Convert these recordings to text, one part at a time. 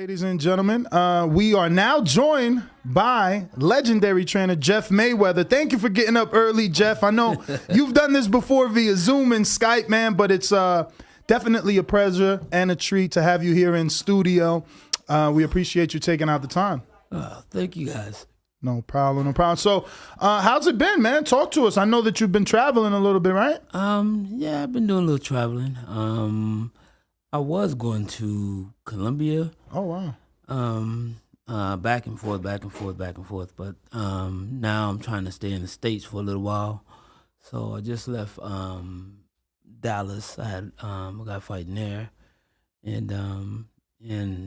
ladies and gentlemen. We are now joined by legendary trainer Jeff Mayweather. Thank you for getting up early, Jeff. I know you've done this before via Zoom and Skype, man, but it's definitely a pleasure and a treat to have you here in studio. We appreciate you taking out the time. Thank you, guys. No problem, no problem. So, how's it been, man? Talk to us. I know that you've been traveling a little bit, right? Yeah, I've been doing a little traveling. I was going to Colombia. Oh, wow. Back and forth. But now I'm trying to stay in the States for a little while. So I just left Dallas. I got fighting there, and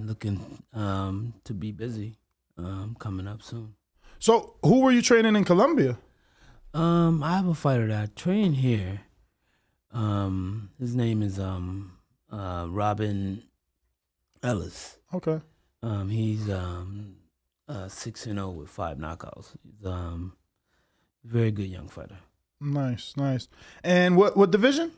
looking to be busy coming up soon. So, who were you training in Colombia? I have a fighter that I train here. His name is Robin Ellis. Okay. He's 6-0 with 5 knockouts. He's a very good young fighter. Nice, nice. And what division?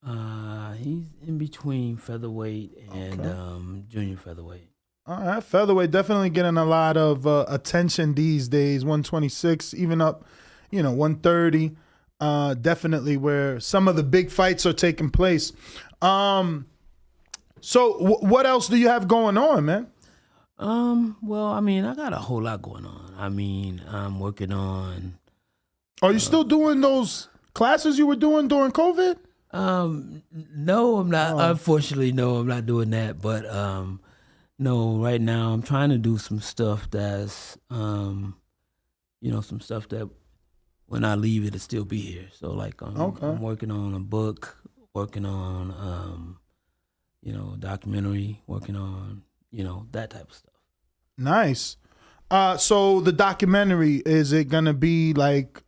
He's in between featherweight and junior featherweight. All right, featherweight definitely getting a lot of attention these days. 126, even up, 130. Definitely where some of the big fights are taking place. So what else do you have going on, man? Well, I mean, I got a whole lot going on. I mean, I'm working on. Are you still doing those classes you were doing during COVID? No, I'm not. Unfortunately, no, I'm not doing that. But no, right now I'm trying to do some stuff that's, some stuff that when I leave it'll still be here. So like, I'm working on a book, working on, documentary, working on, that type of stuff. Nice. So the documentary, is it gonna be like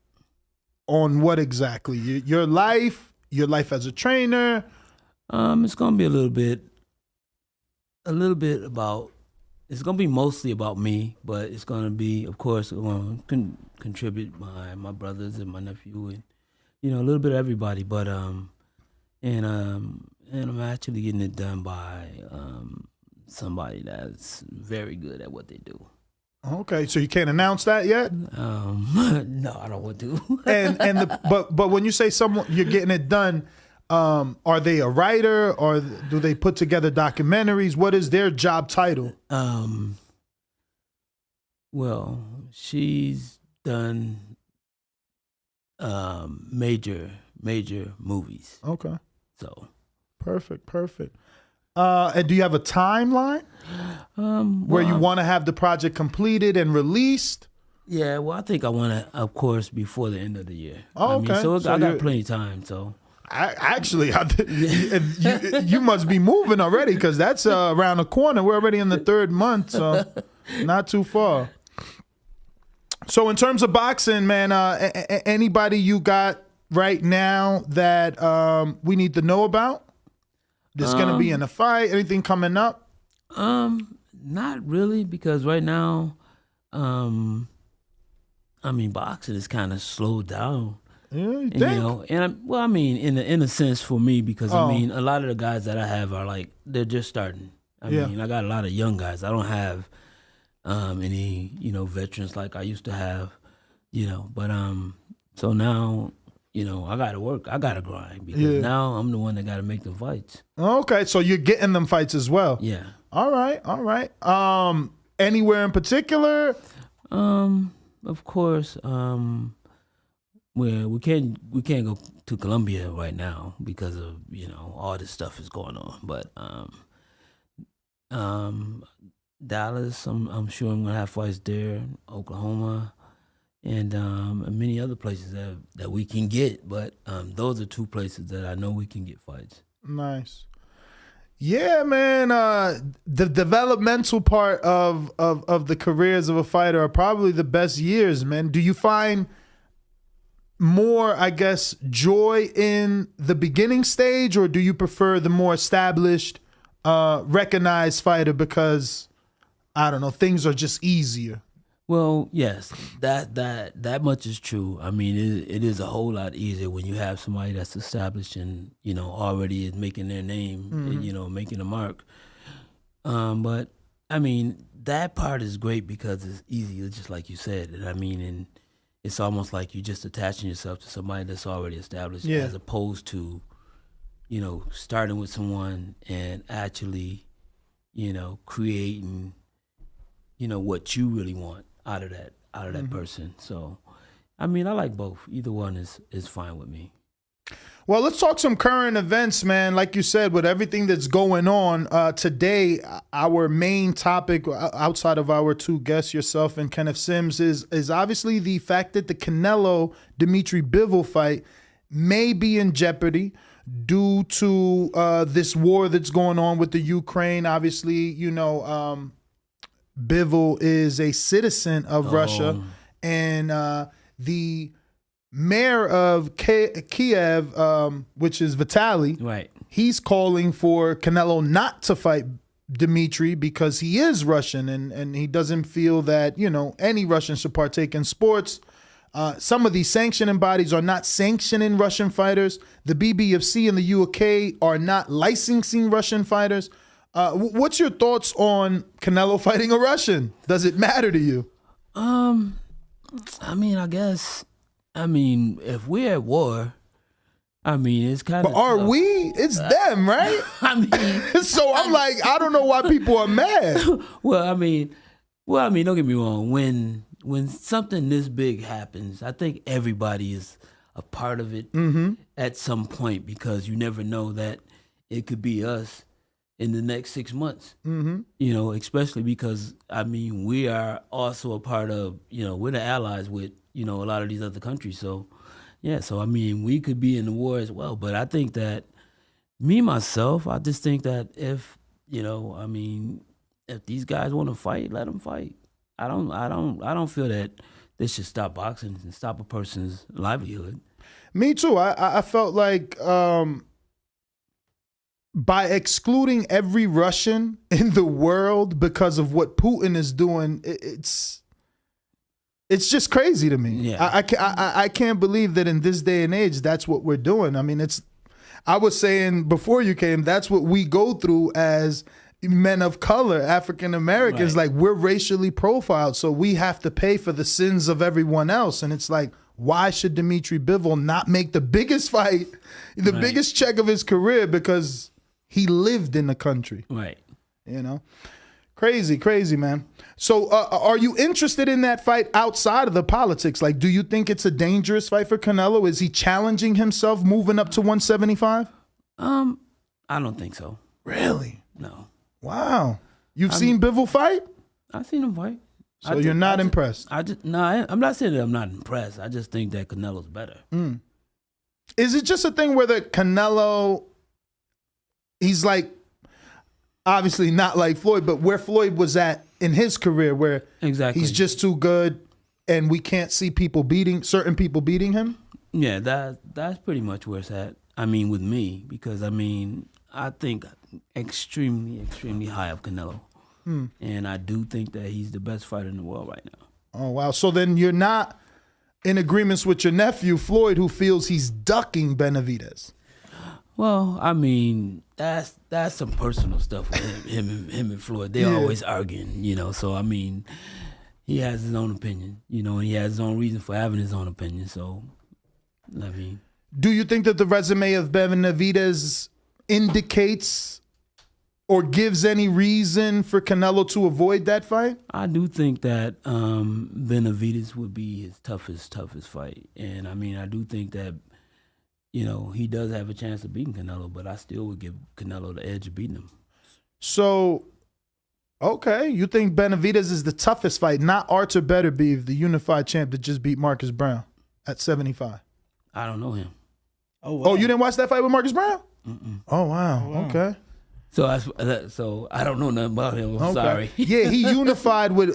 on what exactly? Your life as a trainer? It's gonna be a little bit about. It's gonna be mostly about me, but it's gonna be, of course, going to contribute my brothers and my nephew and a little bit of everybody. But and I'm actually getting it done by somebody that's very good at what they do. Okay, so you can't announce that yet? No, I don't want to. But when you say someone you're getting it done, are they a writer or do they put together documentaries? What is their job title? Well, she's done major movies. Okay. So perfect. And do you have a timeline where you want to have the project completed and released? Yeah, well, I think I want to, of course, before the end of the year. Oh, okay. So I got plenty of time. So you must be moving already because that's around the corner. We're already in the 3rd month, so not too far. So in terms of boxing, man, anybody you got right now that we need to know about? That's going to be in a fight? Anything coming up? Not really, because right now, boxing is kind of slowed down. Yeah, you think? In a sense for me, because a lot of the guys that I have are like they're just starting. I got a lot of young guys. I don't have any veterans like I used to have. But so now. I got to work. I got to grind because now I'm the one that got to make the fights. Okay, so you're getting them fights as well. Yeah. All right. Anywhere in particular? Of course. Where we can't go to Colombia right now because of all this stuff is going on. But Dallas, I'm sure I'm gonna have fights there. Oklahoma. And many other places that we can get, but those are 2 places that I know we can get fights. Nice. Yeah, man. The developmental part of the careers of a fighter are probably the best years, man. Do you find more, I guess, joy in the beginning stage, or do you prefer the more established, recognized fighter because, I don't know, things are just easier? Well, yes, that much is true. I mean, it is a whole lot easier when you have somebody that's established and already is making their name, and, making a mark. But I mean, that part is great because it's easy, just like you said. And I mean, and it's almost like you're just attaching yourself to somebody that's already established, as opposed to, starting with someone and actually, creating, what you really want out of that person. So, I mean, I like both. Either one is fine with me. Well, let's talk some current events, man. Like you said, with everything that's going on today, our main topic outside of our two guests, yourself and Kenneth Sims, is obviously the fact that the Canelo-Dimitri Bivol fight may be in jeopardy due to this war that's going on with the Ukraine. Obviously, Bivol is a citizen of Russia, and the mayor of Kiev, which is Vitaly, right? He's calling for Canelo not to fight Dimitri because he is Russian, and he doesn't feel that any Russian should partake in sports. Some of these sanctioning bodies are not sanctioning Russian fighters. The BBFC in the UK are not licensing Russian fighters. What's your thoughts on Canelo fighting a Russian? Does it matter to you? I mean, I guess. I mean, if we're at war, I mean, it's kind of. But are we? It's them, right? I mean, so I'm like, I don't know why people are mad. Well, I mean, don't get me wrong. When something this big happens, I think everybody is a part of it at some point, because you never know that it could be us in the next 6 months. Especially because, I mean, we are also a part of, we're the allies with, a lot of these other countries. So, so I mean, we could be in the war as well. But I think that myself, I just think that if these guys want to fight, let them fight. I don't feel that they should stop boxing and stop a person's livelihood. Me too. I felt like by excluding every Russian in the world because of what Putin is doing, it's just crazy to me. Yeah. I can't believe that in this day and age, that's what we're doing. I mean, I was saying before you came, that's what we go through as men of color, African Americans. Right. Like, we're racially profiled, so we have to pay for the sins of everyone else. And it's like, why should Dimitri Bivol not make the biggest fight, the biggest check of his career, because he lived in the country? Right. Crazy, man. So are you interested in that fight outside of the politics? Like, do you think it's a dangerous fight for Canelo? Is he challenging himself moving up to 175? I don't think so. Really? No. Wow. You've seen Bivol fight? I've seen him fight. So you're not impressed? I'm not saying that I'm not impressed. I just think that Canelo's better. Is it just a thing where the Canelo, he's like, obviously not like Floyd, but where Floyd was at in his career, where he's just too good and we can't see certain people beating him? Yeah, that's pretty much where it's at. I mean, with me, because I think extremely, extremely high of Canelo. And I do think that he's the best fighter in the world right now. Oh, wow. So then you're not in agreements with your nephew, Floyd, who feels he's ducking Benavidez. Well, I mean, that's some personal stuff with him and Floyd. They're always arguing, So, I mean, he has his own opinion, and he has his own reason for having his own opinion. So, I mean. Do you think that the resume of Benavidez indicates or gives any reason for Canelo to avoid that fight? I do think that Benavidez would be his toughest fight. And, I do think that, he does have a chance of beating Canelo, but I still would give Canelo the edge of beating him. So, okay, you think Benavidez is the toughest fight, not Artur Beterbiev, the unified champ that just beat Marcus Brown at 75? I don't know him. Oh, wow. Oh, you didn't watch that fight with Marcus Brown? Oh, wow. Okay. So I don't know nothing about him. I'm sorry. Yeah, he unified with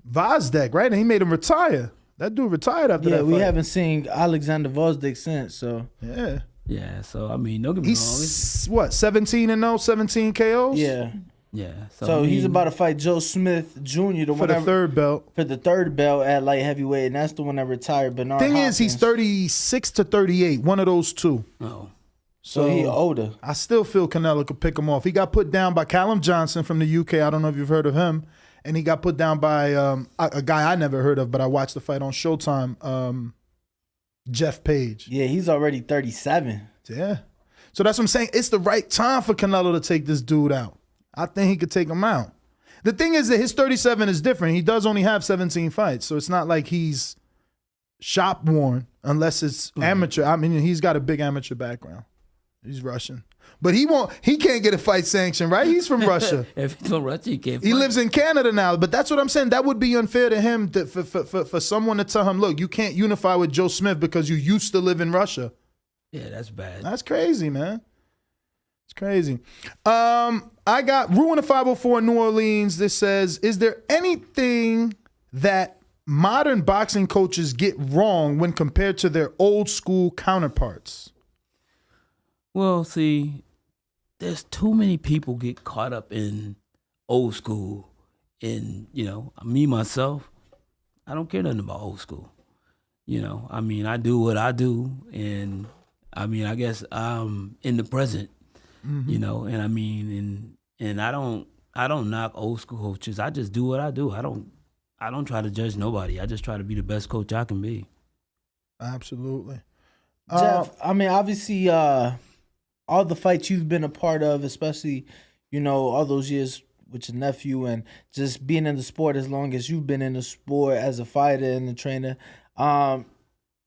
Vozdek, right? And he made him retire. That dude retired after that fight. Yeah, we haven't seen Alexander Vozdek since, so. Yeah. Yeah, so, don't get me wrong. He's, what, 17-0, 17 KOs? Yeah. Yeah. So he's about to fight Joe Smith Jr. For the third belt. For the third belt at light heavyweight, and that's the one that retired Bernard Hopkins. Thing is, he's 36 to 38, one of those two. Oh. So he older. I still feel Canelo could pick him off. He got put down by Callum Johnson from the UK. I don't know if you've heard of him. And he got put down by a guy I never heard of, but I watched the fight on Showtime, Jeff Page. Yeah, he's already 37. Yeah. So that's what I'm saying. It's the right time for Canelo to take this dude out. I think he could take him out. The thing is that his 37 is different. He does only have 17 fights. So it's not like he's shop worn unless it's amateur. I mean, he's got a big amateur background. He's Russian. But he can't get a fight sanction, right? He's from Russia. If he's from Russia, he can't fight. He lives in Canada now. But that's what I'm saying. That would be unfair to him for someone to tell him, look, you can't unify with Joe Smith because you used to live in Russia. Yeah, that's bad. That's crazy, man. It's crazy. I got Ruin of 504 in New Orleans. This says, is there anything that modern boxing coaches get wrong when compared to their old school counterparts? Well, see, there's too many people get caught up in old school. And, me, myself, I don't care nothing about old school. I do what I do. And, I guess I'm in the present, and I don't knock old school coaches. I just do what I do. I don't try to judge nobody. I just try to be the best coach I can be. Absolutely. Jeff, obviously, all the fights you've been a part of, especially, all those years with your nephew and just being in the sport as long as you've been in the sport as a fighter and a trainer,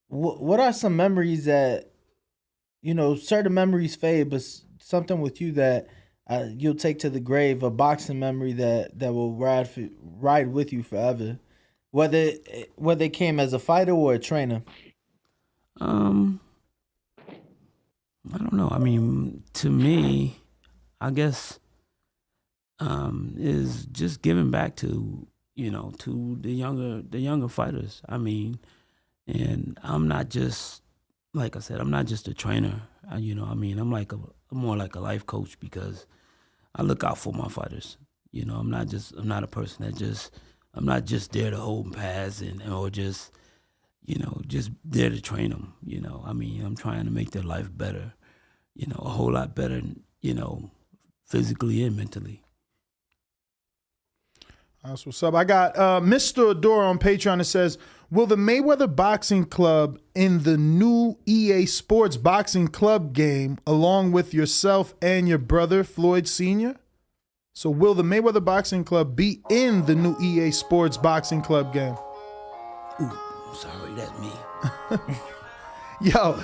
what are some memories that, certain memories fade, but something with you that you'll take to the grave, a boxing memory that will ride with you forever, whether it came as a fighter or a trainer? I don't know. To me, I guess, is just giving back to the younger fighters. And I'm not just, like I said, I'm not just a trainer. I'm more like a life coach because I look out for my fighters. I'm not a person that I'm not just there to hold pads or just there to train them. I'm trying to make their life better, a whole lot better, physically and mentally. That's what's up. I got Mr. Adora on Patreon that says, will the Mayweather Boxing Club in the new EA Sports Boxing Club game along with yourself and your brother, Floyd Sr.? So will the Mayweather Boxing Club be in the new EA Sports Boxing Club game? Ooh, sorry, that's me. Yo,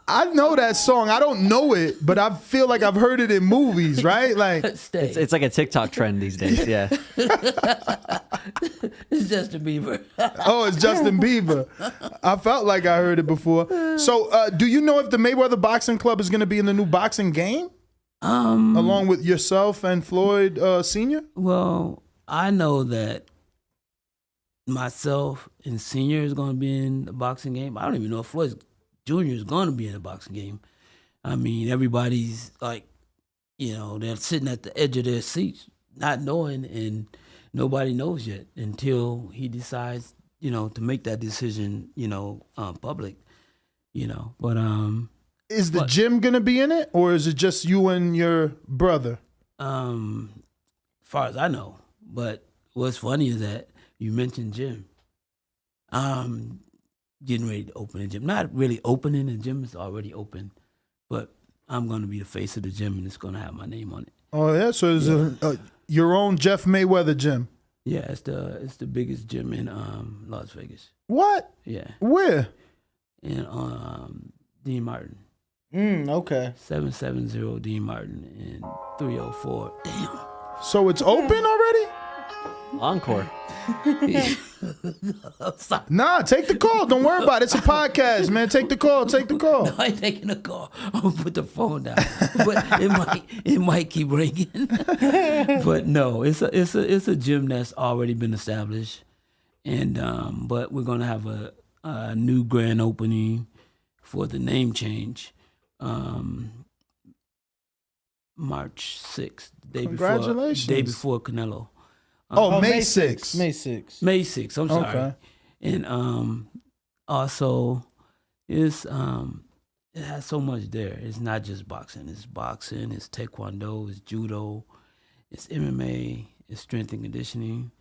I know that song. I don't know it, but I feel like I've heard it in movies, right? Like it's like a TikTok trend these days. Yeah. It's Justin Bieber. Oh, it's Justin Bieber. I felt like I heard it before. So, do you know if the Mayweather Boxing Club is going to be in the new boxing game? Along with yourself and Floyd Sr.? Well, I know that myself and Sr. is going to be in the boxing game. I don't even know if Floyd Jr. is going to be in the boxing game. Everybody's like, they're sitting at the edge of their seats, not knowing, and nobody knows yet until he decides, to make that decision, public, But is the gym gonna be in it, or is it just you and your brother? As far as I know. But what's funny is that you mentioned gym. Getting ready to open a gym. Not really opening the gym, it's already open. But I'm gonna be the face of the gym and it's gonna have my name on it. Oh yeah, so it's your own Jeff Mayweather gym. Yeah, it's the biggest gym in Las Vegas. What? Yeah. Where? In Dean Martin. Okay. 770 Dean Martin and 304. Damn. So it's open already? Encore. Nah, take the call. Don't worry about it. It's a podcast, man. Take the call. Take the call. No, I ain't taking the call. I'm gonna put the phone down. But it might keep ringing. But no, it's a gym that's already been established, and but we're gonna have a new grand opening for the name change. March 6th, day before Canelo. May 6th. May 6th. May 6th, I'm sorry. Okay. And also it's it has so much there. It's not just boxing. It's boxing. It's taekwondo. It's judo. It's MMA. It's strength and conditioning.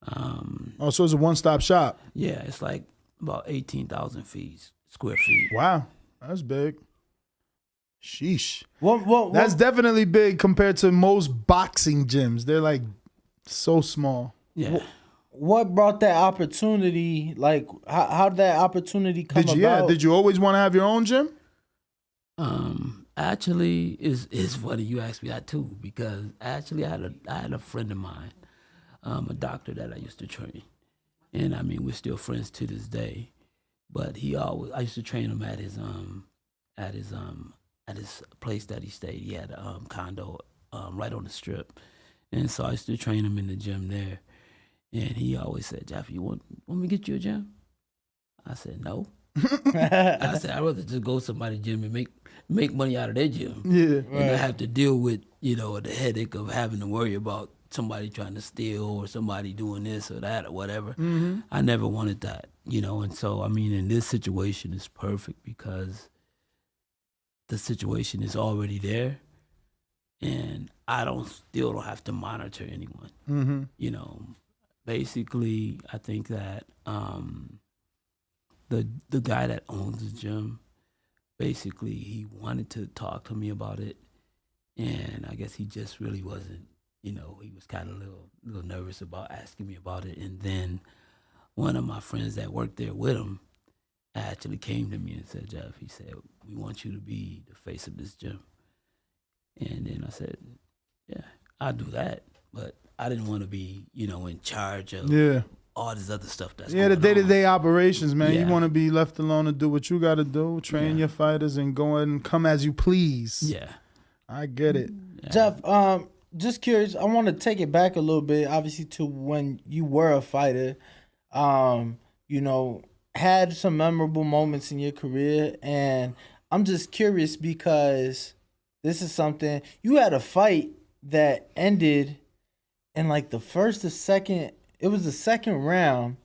So it's a one-stop shop. Yeah, it's like about 18,000 square feet. Wow, that's big. Sheesh. What, That's definitely big compared to most boxing gyms. They're like so small. Yeah. What brought that opportunity? Like, how did that opportunity come about? Yeah, did you always want to have your own gym? Actually, it's funny you asked me that too, because actually I had a friend of mine, a doctor that I used to train, and I mean we're still friends to this day. But I used to train him at his place that he stayed. He had a condo right on the strip, and so I used to train him in the gym there. And he always said, "Jeff, you want me to get you a gym?" I said, "No." I said, "I'd rather just go to somebody's gym and make money out of their gym, and not have to deal with the headache of having to worry about somebody trying to steal or somebody doing this or that or whatever." Mm-hmm. I never wanted that, And so I mean, in this situation, it's perfect because the situation is already there, and I still don't have to monitor anyone. Mm-hmm. Basically, I think that the guy that owns the gym, basically, he wanted to talk to me about it, and I guess he just really wasn't. He was kind of a little nervous about asking me about it. And then one of my friends that worked there with him actually came to me and said, "Jeff," he said, "we want you to be the face of this gym." And then I said, "Yeah, I'll do that." But I didn't want to be, in charge of all this other stuff that's going on. The day-to-day operations, man. Yeah. You want to be left alone to do what you got to do, train your fighters, and go and come as you please. Yeah. I get it. Yeah. Jeff, just curious, I want to take it back a little bit, obviously, to when you were a fighter, had some memorable moments in your career. And I'm just curious because this is something, you had a fight that ended in like the first or second, it was the second round,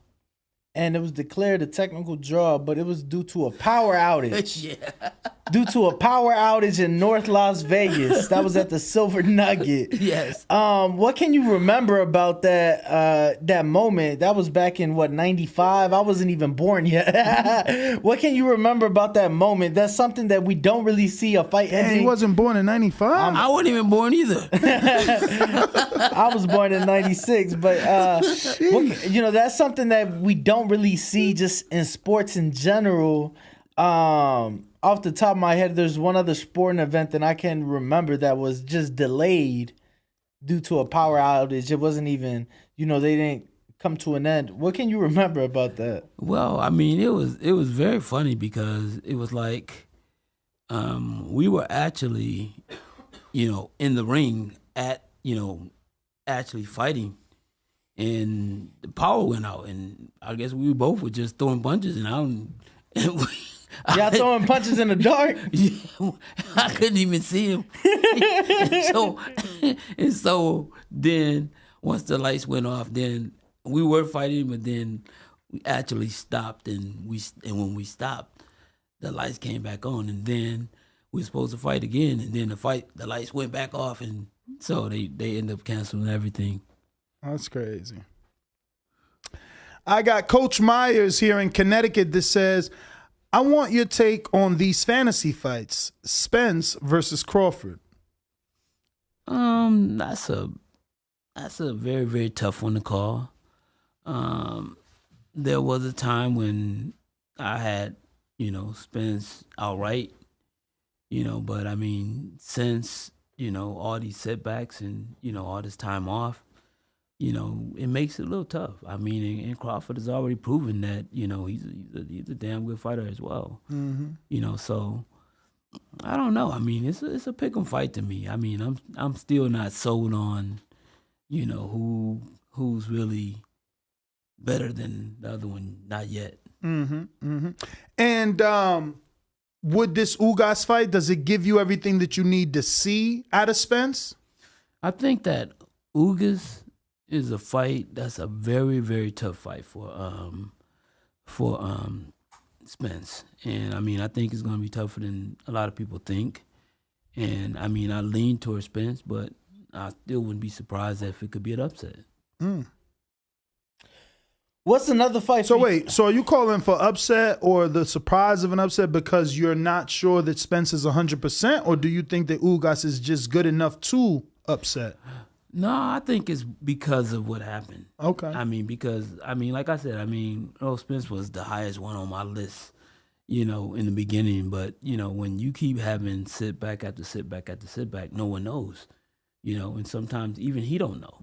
and it was declared a technical draw, but it was due to a power outage. Yeah. Due to a power outage in North Las Vegas. That was at the Silver Nugget. Yes. What can you remember about that moment? That was back in, 95? I wasn't even born yet. What can you remember about that moment? That's something that we don't really see a fight ending. He wasn't born in 95? I wasn't even born either. I was born in 96, but that's something that we don't really see just in sports in general. Off the top of my head, there's one other sporting event that I can remember that was just delayed due to a power outage. It wasn't even, they didn't come to an end. What can you remember about that? Well, I mean, it was very funny because it was like we were actually, in the ring actually fighting, and the power went out, and I guess we both were just throwing punches, and Y'all throwing punches in the dark? Yeah, I couldn't even see him. and so then once the lights went off, then we were fighting, but then we actually stopped, and when we stopped, the lights came back on, and then we were supposed to fight again, and then the lights went back off, and so they ended up canceling everything. That's crazy. I got Coach Myers here in Connecticut that says, "I want your take on these fantasy fights, Spence versus Crawford." That's a very, very tough one to call. There was a time when I had, Spence outright, but I mean, since, all these setbacks and, all this time off, it makes it a little tough. I mean, and Crawford has already proven that, he's a damn good fighter as well. Mm-hmm. So I don't know. I mean, it's a pick 'em fight to me. I mean, I'm still not sold on, who's really better than the other one. Not yet. Mm-hmm. Mm-hmm. And would this Ugas fight, does it give you everything that you need to see out of Spence? I think that Ugas is a fight that's a very, very tough fight for Spence. And I mean, I think it's going to be tougher than a lot of people think. And I mean, I lean towards Spence, but I still wouldn't be surprised if it could be an upset. What's another fight? So wait, so are you calling for upset or the surprise of an upset because you're not sure that Spence is 100%, or do you think that Ugas is just good enough to upset? No, I think it's because of what happened. Okay. I mean, because, I mean, like I said, I mean, Earl Spence was the highest one on my list, you know, in the beginning. But, you know, when you keep having setback after setback after setback, no one knows, you know, and sometimes even he don't know,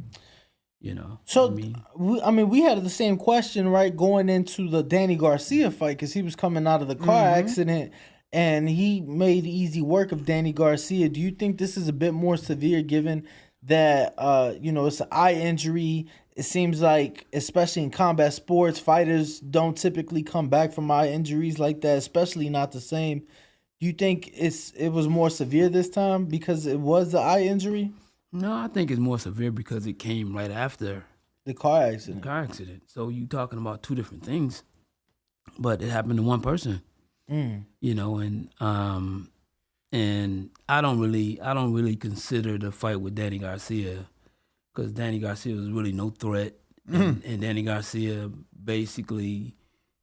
you know. So, we had the same question, right, going into the Danny Garcia fight because he was coming out of the car accident and he made easy work of Danny Garcia. Do you think this is a bit more severe given that, you know, it's an eye injury? It seems like, especially in combat sports, fighters don't typically come back from eye injuries like that, especially not the same. Do you think it was more severe this time because it was the eye injury? No, I think it's more severe because it came right after the car accident. So you talking about two different things, but it happened to one person, you know, and I don't really consider the fight with Danny Garcia because Danny Garcia was really no threat, and Danny Garcia basically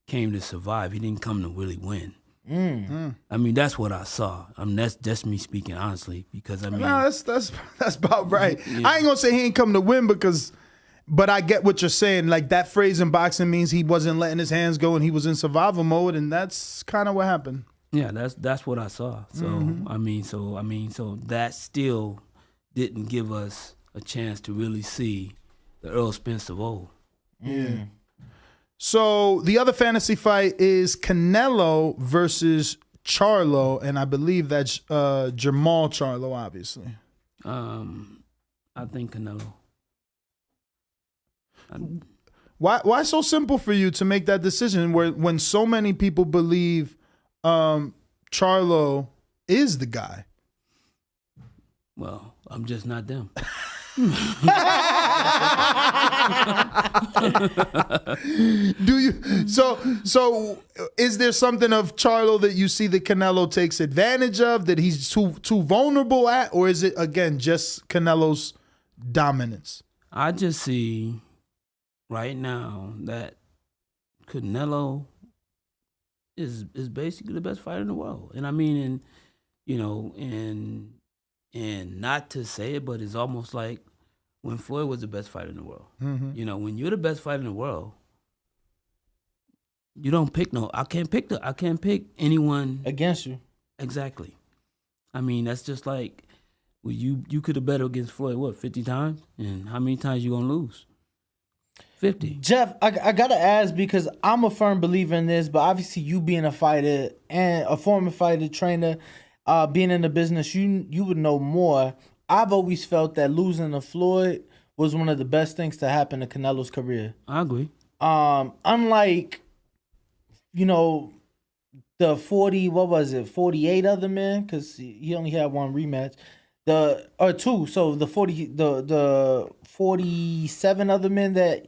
came to survive. He didn't come to really win. I mean, that's what I saw. I mean, that's just me speaking honestly because I mean, no, that's about right. Yeah. I ain't gonna say he ain't come to win but I get what you're saying. Like that phrase in boxing means he wasn't letting his hands go and he was in survival mode, and that's kind of what happened. Yeah, that's what I saw. So I mean, so that still didn't give us a chance to really see the Earl Spence of old. Yeah. So the other fantasy fight is Canelo versus Charlo, and I believe that's Jamal Charlo, obviously. I think Canelo. Why so simple for you to make that decision when so many people believe Charlo is the guy? Well, I'm just not them. Do you so is there something of Charlo that you see that Canelo takes advantage of, that he's too vulnerable at, or is it again just Canelo's dominance? I just see right now that Canelo is basically the best fighter in the world. And I mean, and you know, and not to say it, but it's almost like when Floyd was the best fighter in the world. You know, when you're the best fighter in the world, you don't pick I can't pick anyone against you. Exactly. I mean, that's just like, well, you could have bet against Floyd, what, 50 times? And how many times you gonna lose? 50. Jeff, I gotta ask because I'm a firm believer in this, but obviously you being a fighter and a former fighter, trainer, being in the business, you would know more. I've always felt that losing to Floyd was one of the best things to happen to Canelo's career. I agree. Unlike, you know, the 48 other men, because he only had one rematch. Two. So the 47 other men that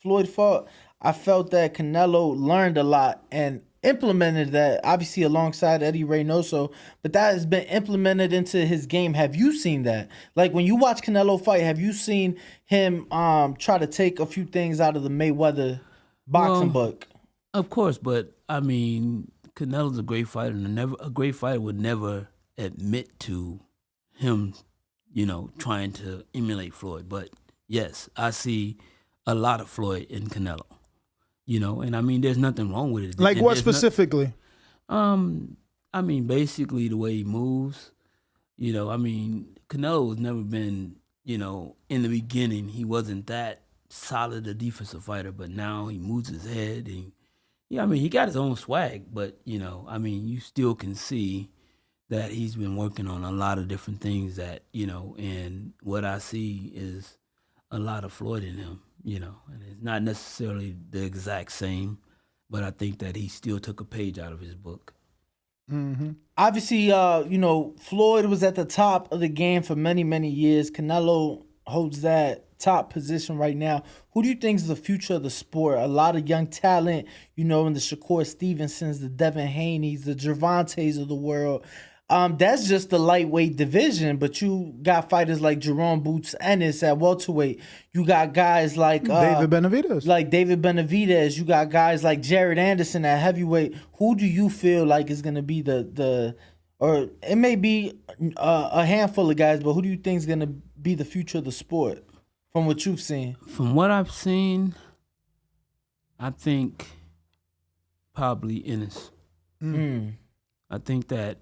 Floyd fought, I felt that Canelo learned a lot and implemented that, obviously alongside Eddie Reynoso, but that has been implemented into his game. Have you seen that? Like when you watch Canelo fight, have you seen him try to take a few things out of the Mayweather boxing book? Of course, but I mean, Canelo's a great fighter, and a great fighter would never admit to him, you know, trying to emulate Floyd. But yes, I see a lot of Floyd in Canelo. You know, and I mean, there's nothing wrong with it. Like what specifically? I mean, basically the way he moves. You know, I mean, Canelo has never been, you know, in the beginning, he wasn't that solid a defensive fighter, but now he moves his head. And, yeah, I mean, he got his own swag, but, you know, I mean, you still can see that he's been working on a lot of different things that, you know, and what I see is a lot of Floyd in him. You know, and it's not necessarily the exact same, but I think that he still took a page out of his book. Obviously, you know, Floyd was at the top of the game for many, many years. Canelo holds that top position right now. Who do you think is the future of the sport? A lot of young talent, in the Shakur Stevensons, the Devin Haneys, the Gervontas of the world. That's just the lightweight division, but you got fighters like Jerome Boots Ennis at welterweight. You got guys like David Benavidez. You got guys like Jared Anderson at heavyweight. Who do you feel like is going to be or it may be a handful of guys, but who do you think is going to be the future of the sport from what you've seen? From what I've seen, I think probably Ennis. I think that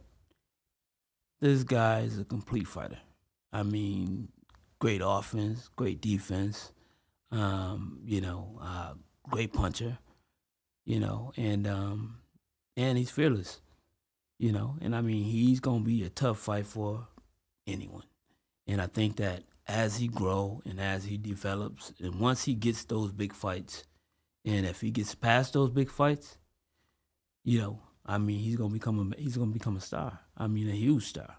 this guy is a complete fighter. I mean, great offense, great defense, great puncher, and he's fearless, and I mean, he's going to be a tough fight for anyone. And I think that as he grows and as he develops, and once he gets those big fights, and if he gets past those big fights, I mean, he's gonna become a star. I mean, a huge star.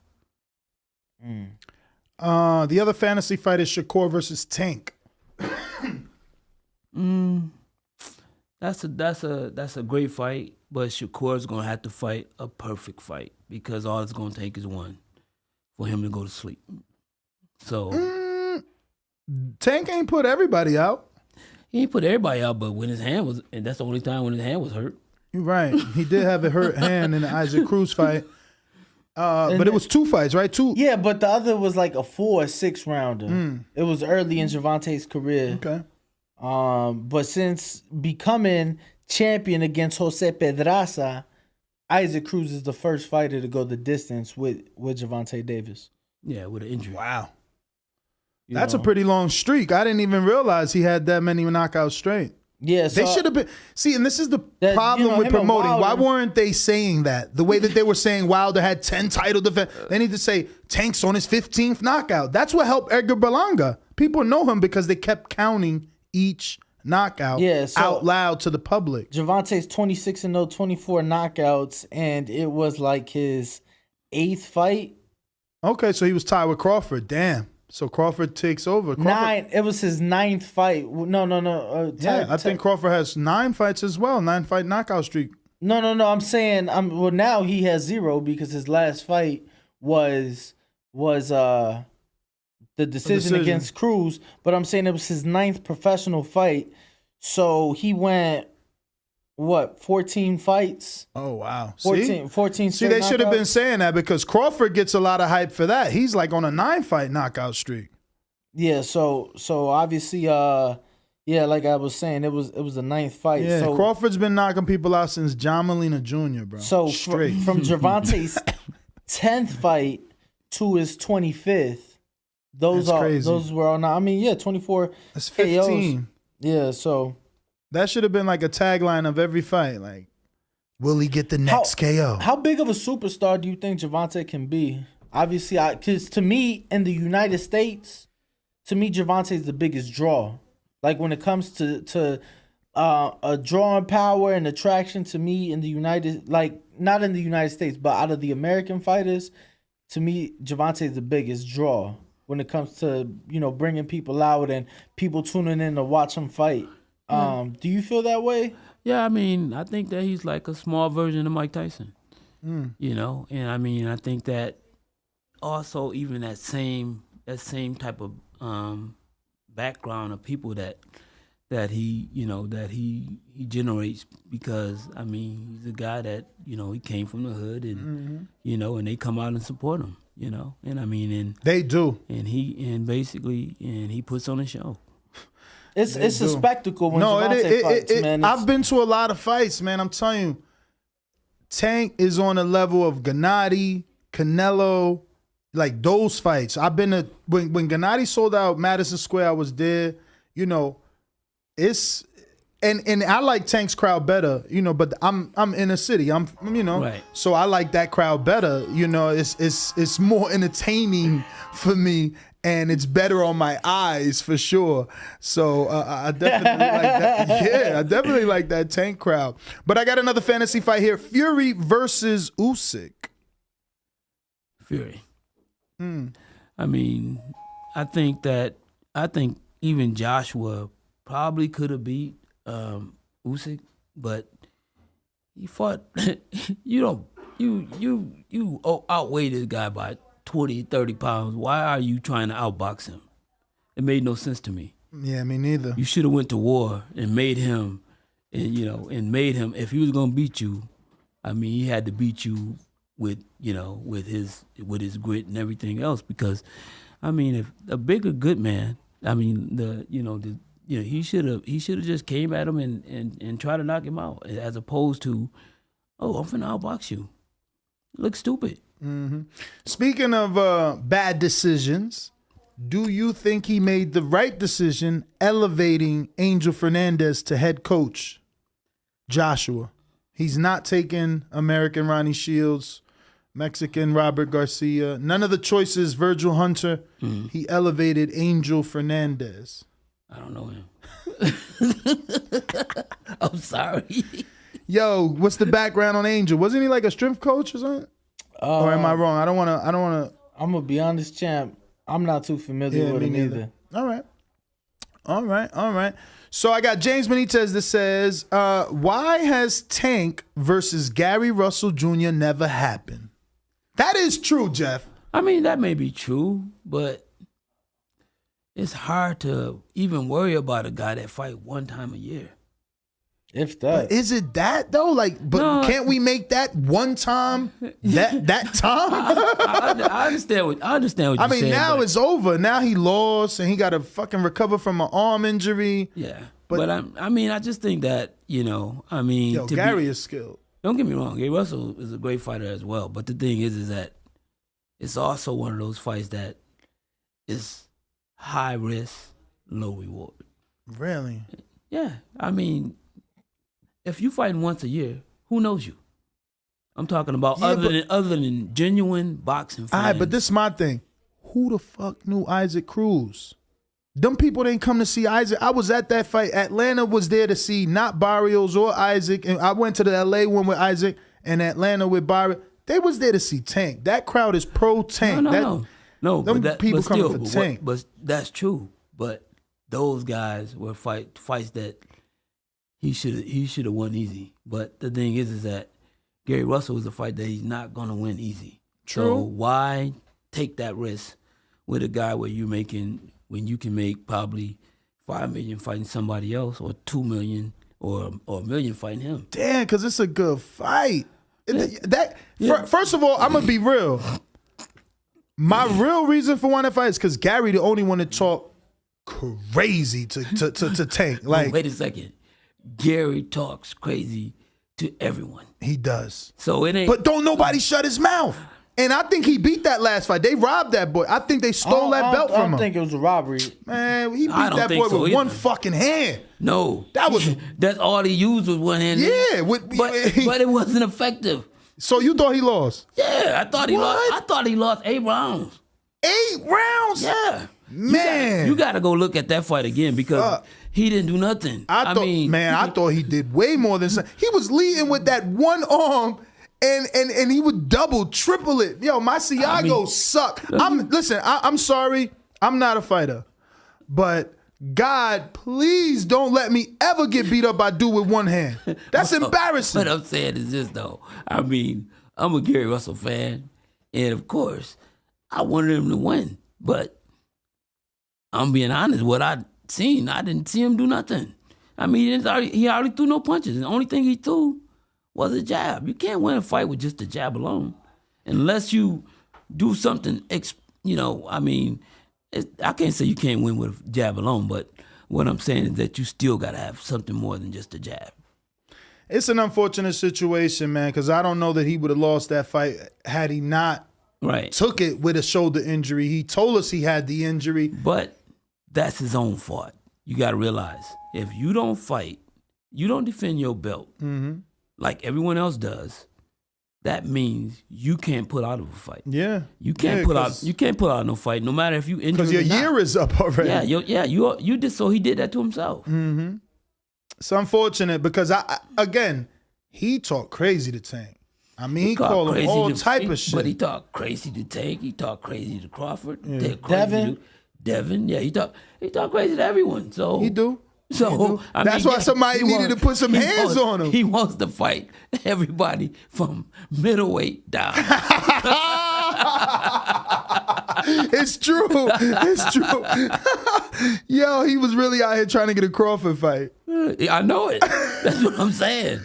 The other fantasy fight is Shakur versus Tank. That's a great fight, but Shakur's gonna have to fight a perfect fight because all it's gonna take is one for him to go to sleep. So Tank ain't put everybody out. He ain't put everybody out, but when his hand was, and that's the only time when his hand was hurt. You're right. He did have a hurt hand in the Isaac Cruz fight. But it was 2 fights, right? 2. Yeah, but the other was like a 4 or 6 rounder. It was early in Gervonta's career. Okay. But since becoming champion against Jose Pedraza, Isaac Cruz is the first fighter to go the distance with Gervonta Davis. Yeah, with an injury. Wow. That's a pretty long streak. I didn't even realize he had that many knockouts straight. Yeah, so they should have been. See, and this is the problem with promoting. Why weren't they saying that? The way that they were saying Wilder had 10 title defense. They need to say Tank's on his 15th knockout. That's what helped Edgar Berlanga. People know him because they kept counting each knockout out loud to the public. Gervonta's 26-0, 24 knockouts, and it was like his 8th fight. Okay, so he was tied with Crawford. Damn. So Crawford takes over. It was his 9th fight. No. I think Crawford has 9 fights as well. 9-fight knockout streak. No. I'm saying, now he has 0 because his last fight was the decision against Cruz. But I'm saying it was his 9th professional fight. So he went 14 fights? Oh, wow. 14 See, they should have been saying that because Crawford gets a lot of hype for that. He's like on a 9-fight knockout streak. Yeah, so obviously, like I was saying, it was the 9th fight. Yeah, so, Crawford's been knocking people out since John Molina Jr., bro. So straight. From Gervonta's 10th fight to his 25th, those were all not. I mean, 24. That's 15. KOs. Yeah, so that should have been like a tagline of every fight. Like, will he get the next KO? How big of a superstar do you think Gervonta can be? Obviously, because to me, in the United States, Gervonta is the biggest draw. Like when it comes to a drawing power and attraction, to me, in the not in the United States, but out of the American fighters, to me, Gervonta is the biggest draw when it comes to bringing people out and people tuning in to watch him fight. Do you feel that way? Yeah, I mean, I think that he's like a small version of Mike Tyson. And I mean, I think that also even that same type of background of people that he generates, because I mean, he's a guy that he came from the hood and and they come out and support him, and I mean, and they do, and he puts on a show. It's a spectacle when Gervonta fights, man. I've been to a lot of fights, man. I'm telling you, Tank is on a level of Gennady, Canelo, like those fights. I've been to when Gennady sold out Madison Square, I was there. It's and I like Tank's crowd better, but I'm in a city. I'm right. So I like that crowd better. It's more entertaining for me. And it's better on my eyes for sure. So I definitely like that. Yeah, I definitely like that Tank crowd. But I got another fantasy fight here. Fury versus Usyk. Fury. I mean, I think even Joshua probably could have beat Usyk, but he fought. You outweigh this guy by 20, 30 pounds. Why are you trying to outbox him? It made no sense to me. Yeah, me neither. You should have went to war and made him, if he was gonna beat you, I mean, he had to beat you with his grit and everything else. Because, I mean, if a bigger good man, I mean, he should have just came at him and tried to knock him out, as opposed to, I'm finna outbox you. Look stupid. Mm-hmm. Speaking of bad decisions, do you think he made the right decision elevating Angel Fernandez to head coach Joshua? He's not taking American Ronnie Shields, Mexican Robert Garcia, none of the choices, Virgil Hunter. He elevated Angel Fernandez. I don't know him. I'm sorry. Yo, what's the background on Angel? Wasn't he like a strength coach or something? Or am I wrong? I don't want to. I'm gonna be honest, champ. I'm not too familiar with him either. All right. So I got James Benitez that says, why has Tank versus Gary Russell Jr. never happened? That is true, Jeff. I mean, that may be true, but it's hard to even worry about a guy that fight one time a year. If that. But is it that though? Can't we make that one time that time? I understand what you're saying. I mean, now it's over. Now he lost and he got to fucking recover from an arm injury. Yeah, but I just think that Gary is skilled. Don't get me wrong, Gary Russell is a great fighter as well. But the thing is that it's also one of those fights that is high risk, low reward. Really? Yeah, I mean, if you fighting once a year, who knows you? I'm talking about other than genuine boxing fans. All right, but this is my thing. Who the fuck knew Isaac Cruz? Them people didn't come to see Isaac. I was at that fight. Atlanta was there to see not Barrios or Isaac. And I went to the LA one with Isaac and Atlanta with Barrios. They was there to see Tank. That crowd is pro Tank. No, them people coming for Tank. But that's true. But those guys were fights that he should have won easy. But the thing is that Gary Russell is a fight that he's not gonna win easy. True. So why take that risk with a guy when you can make probably $5 million fighting somebody else, or $2 million or $1 million fighting him? Damn, because it's a good fight. First of all, I'm gonna be real. My real reason for wanting to fight is because Gary the only one to talk crazy to Tank. Like, wait a second. Gary talks crazy to everyone. He does. So it ain't. But don't nobody shut his mouth. And I think he beat that last fight. They robbed that boy. I think they stole that belt from him. I don't think it was a robbery. Man, he beat that boy with one fucking hand. No. That's all he used was one hand. Yeah. But it wasn't effective. So you thought he lost? Yeah, I thought he lost. I thought he lost 8 rounds. 8 rounds? Yeah. Man. You got to go look at that fight again because he didn't do nothing. I thought he did way more than something. He was leading with that one arm and he would double, triple it. Yo, my Siago suck. I'm sorry. I'm not a fighter. But God, please don't let me ever get beat up by dude with one hand. That's embarrassing. What I'm saying is this, though. I mean, I'm a Gary Russell fan. And, of course, I wanted him to win. But I'm being honest. What I seen, I didn't see him do nothing. I mean, he already threw no punches. The only thing he threw was a jab. You can't win a fight with just a jab alone. Unless you do something, I can't say you can't win with a jab alone, but what I'm saying is that you still got to have something more than just a jab. It's an unfortunate situation, man, because I don't know that he would have lost that fight had he not took it with a shoulder injury. He told us he had the injury. But that's his own fault. You got to realize, if you don't fight, you don't defend your belt like everyone else does, that means you can't put out of a fight. Yeah, you can't put out. You can't put out no fight, no matter if you injured. Because your year is up already. Yeah, you did. So he did that to himself. Mm-hmm. It's unfortunate because he talked crazy to Tank. I mean, he called him all type of shit. But he talked crazy to Tank. He talked crazy to Crawford. Devin. Devin, yeah, he talk crazy to everyone. So He do. So That's why somebody needed to put some hands on him. He wants to fight everybody from middleweight down. It's true. It's true. Yo, he was really out here trying to get a Crawford fight. I know it. That's what I'm saying.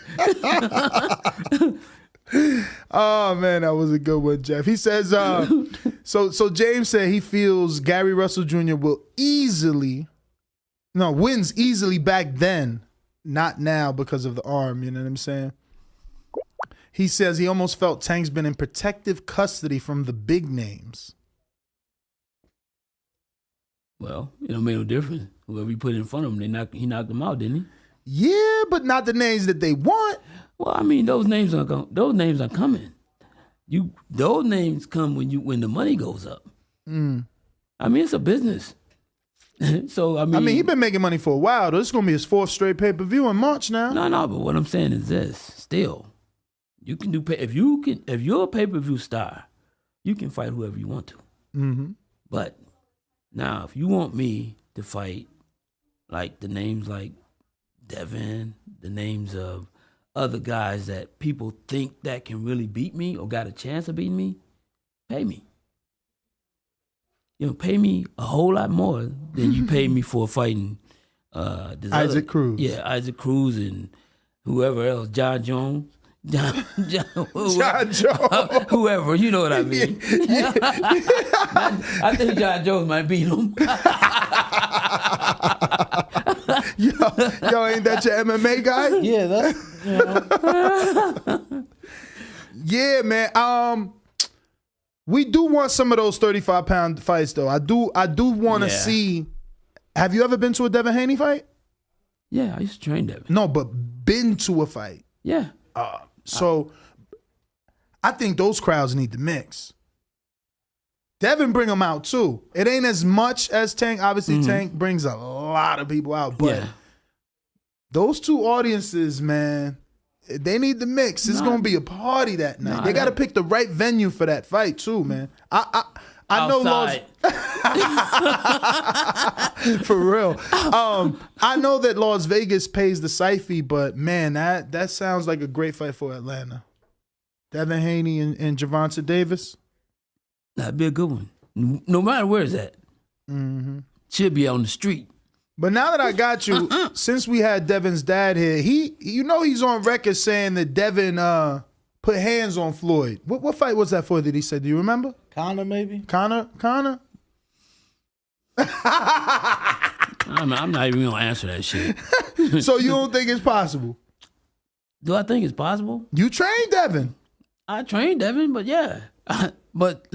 Oh man, that was a good one, Jeff. He says, so James said he feels Gary Russell Jr. wins easily back then, not now because of the arm, you know what I'm saying? He says he almost felt Tank's been in protective custody from the big names. Well, it don't make no difference. Whoever you put in front of him, he knocked them out, didn't he? Yeah, but not the names that they want. Well, I mean, those names are coming. Those names come when the money goes up. I mean, it's a business. So I mean, he's been making money for a while. Though. This is gonna be his 4th straight pay-per-view in March now. No. But what I'm saying is this: still, you can do if you're a pay-per-view star, you can fight whoever you want to. Mm-hmm. But now, if you want me to fight like the names like Devin, the names of other guys that people think that can really beat me or got a chance of beating me, pay me. Pay me a whole lot more than you paid me for fighting Isaac Cruz. Yeah, Isaac Cruz and whoever else, John Jones. John Jones. Whoever, you know what I mean. I think John Jones might beat him. Yo, ain't that your MMA guy? Yeah, that's Yeah, man. We do want some of those 35-pound fights, though. I do want to see. Have you ever been to a Devin Haney fight? Yeah, I used to train Devin. No, but been to a fight. Yeah. So I think those crowds need to mix. Devin bring them out too. It ain't as much as Tank. Obviously, Tank brings a lot of people out, but those two audiences, man, they need to mix. It's gonna be a party that night. They got to pick the right venue for that fight too, man. I know Las for real. I know that Las Vegas pays the site fee, but man, that sounds like a great fight for Atlanta. Devin Haney and Gervonta Davis. That'd be a good one. No matter where it's at. Should be on the street. But now that I got you, since we had Devin's dad here, he's on record saying that Devin put hands on Floyd. What fight was that for that he said? Do you remember? Conor, maybe? Conor? I'm not even gonna answer that shit. So you don't think it's possible? Do I think it's possible? You trained Devin. I trained Devin, but yeah. But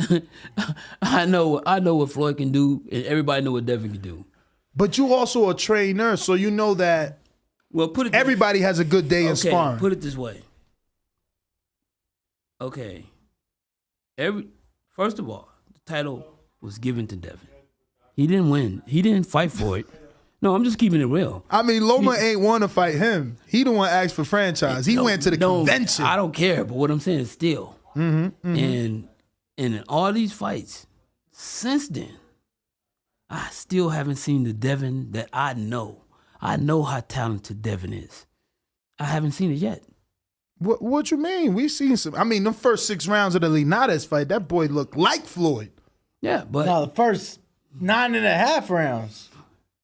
I know what Floyd can do, and everybody know what Devin can do. But you also a trainer, so you know that everybody has a good day in sparring. Put it this way. Okay. First of all, the title was given to Devin. He didn't win. He didn't fight for it. No, I'm just keeping it real. I mean, Loma ain't want to fight him. He the one asked for franchise. He went to the convention. I don't care, but what I'm saying is still. And in all these fights, since then, I still haven't seen the Devin that I know. I know how talented Devin is. I haven't seen it yet. What you mean? We've seen some. I mean, the first 6 rounds of the Linares fight, that boy looked like Floyd. Yeah, but no, the first 9.5 rounds.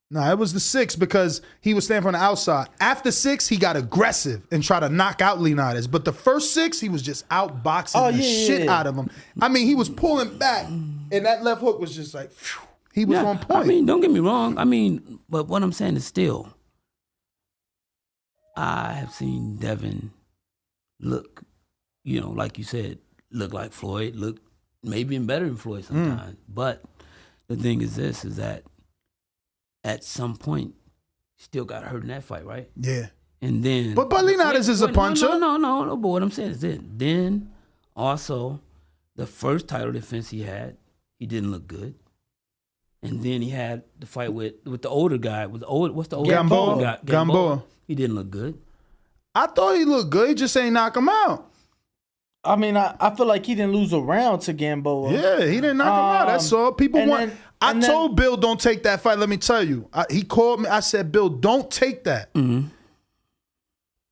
No, it was the 6 because he was standing from the outside. After 6, he got aggressive and tried to knock out Linares. But the first 6, he was just outboxing the shit out of him. I mean, he was pulling back, and that left hook was just like, phew, he was on point. I mean, don't get me wrong. I mean, but what I'm saying is still, I have seen Devin look, like you said, look like Floyd, look maybe even better than Floyd sometimes. But the thing is this, is that at some point, he still got hurt in that fight, right? Yeah. And then... But Linares is a puncher. No. But what I'm saying is this. Then, also, the first title defense he had, he didn't look good. And then he had the fight with the older guy. What's the older guy? Gamboa. He didn't look good. I thought he looked good. He just ain't knock him out. I mean, I feel like he didn't lose a round to Gamboa. Yeah, he didn't knock him out. That's all. People want... I told Bill, don't take that fight. Let me tell you. He called me. I said, Bill, don't take that. Mm-hmm.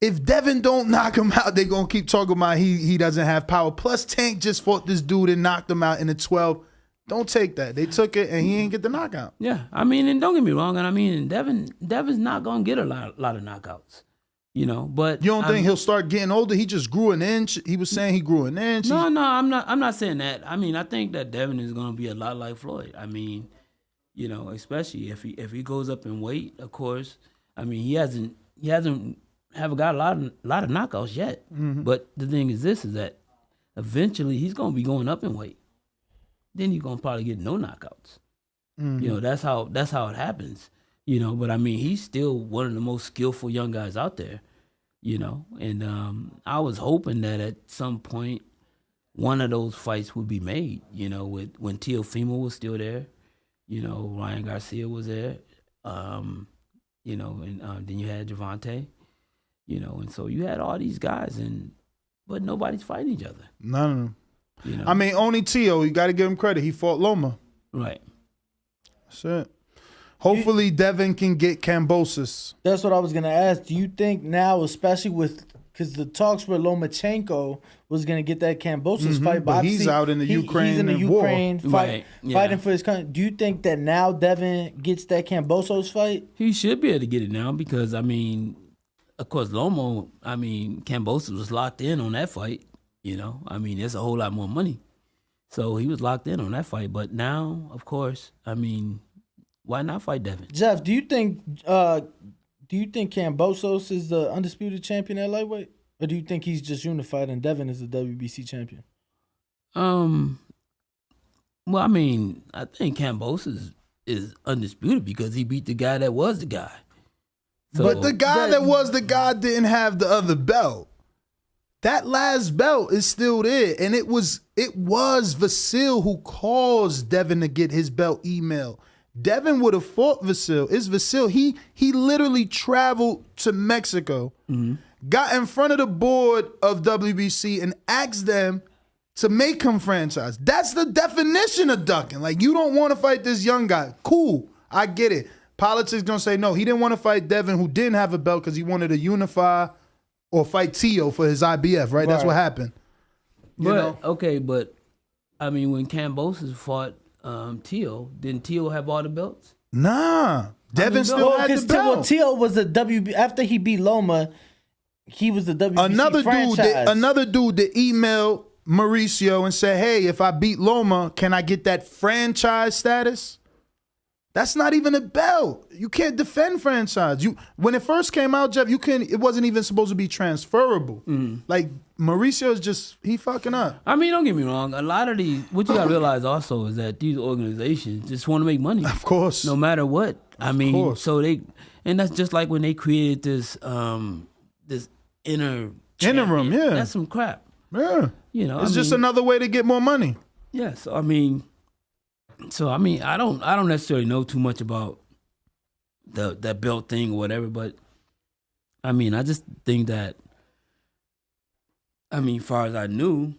If Devin don't knock him out, they're going to keep talking about he doesn't have power. Plus, Tank just fought this dude and knocked him out in the 12. Don't take that. They took it, and he ain't get the knockout. Yeah, I mean, and don't get me wrong. And I mean, Devin's not going to get a lot of knockouts. You know, but you don't think he'll start getting older? He just grew an inch. He was saying he grew an inch. No, I'm not saying that. I mean, I think that Devin is going to be a lot like Floyd. I mean, you know, especially if he goes up in weight, of course. I mean, he hasn't got a lot of knockouts yet. Mm-hmm. But the thing is that eventually he's going to be going up in weight. Then you're going to probably get no knockouts. Mm-hmm. You know, that's how it happens. You know, but I mean, he's still one of the most skillful young guys out there, you know. And I was hoping that at some point one of those fights would be made, you know, when Teofimo was still there, you know, Ryan Garcia was there, you know, and then you had Gervonta, you know, and so you had all these guys, but nobody's fighting each other. None of them. You know? I mean, only Teo, you got to give him credit. He fought Loma. Right. That's it. Hopefully, Devin can get Kambosos. That's what I was going to ask. Do you think now, especially because the talks with Lomachenko was going to get that Kambosos fight, but he's out in the Ukraine He's in the Ukraine war. fight, fighting for his country. Do you think that now Devin gets that Kambosos fight? He should be able to get it now because, I mean, of course, Kambosos was locked in on that fight. You know, I mean, there's a whole lot more money. So he was locked in on that fight. But now, of course, I mean, why not fight Devin? Jeff, do you think Kambosos is the undisputed champion at lightweight? Or do you think he's just unified and Devin is the WBC champion? Well, I mean, I think Kambosos is undisputed because he beat the guy that was the guy. So, but the guy that was the guy didn't have the other belt. That last belt is still there. And it was Vasil who caused Devin to get his belt email. Devin would have fought Vasil. It's Vasil. He literally traveled to Mexico, got in front of the board of WBC and asked them to make him franchise. That's the definition of ducking. Like, you don't want to fight this young guy. Cool. I get it. Politics going to say no. He didn't want to fight Devin, who didn't have a belt, because he wanted to unify or fight Teo for his IBF, right? That's what happened. Okay, but I mean, when Kambosos fought Teo, didn't Teo have all the belts? Nah. Devin still had the belt. Teo was the WB after he beat Loma, he was the WBC franchise. Another dude that emailed Mauricio and said, hey, if I beat Loma, can I get that franchise status? That's not even a belt. You can't defend franchise. When it first came out, Jeff, it wasn't even supposed to be transferable. Like, Mauricio is just, he fucking up. I mean, don't get me wrong. A lot of these, what you gotta realize also is that these organizations just want to make money. Of course. No matter what. So and that's just like when they created this interim, yeah. That's some crap. Yeah. You know, it's just another way to get more money. Yeah, so I mean, I don't necessarily know too much about that belt thing or whatever, but I mean, I just think that, I mean, far as I knew,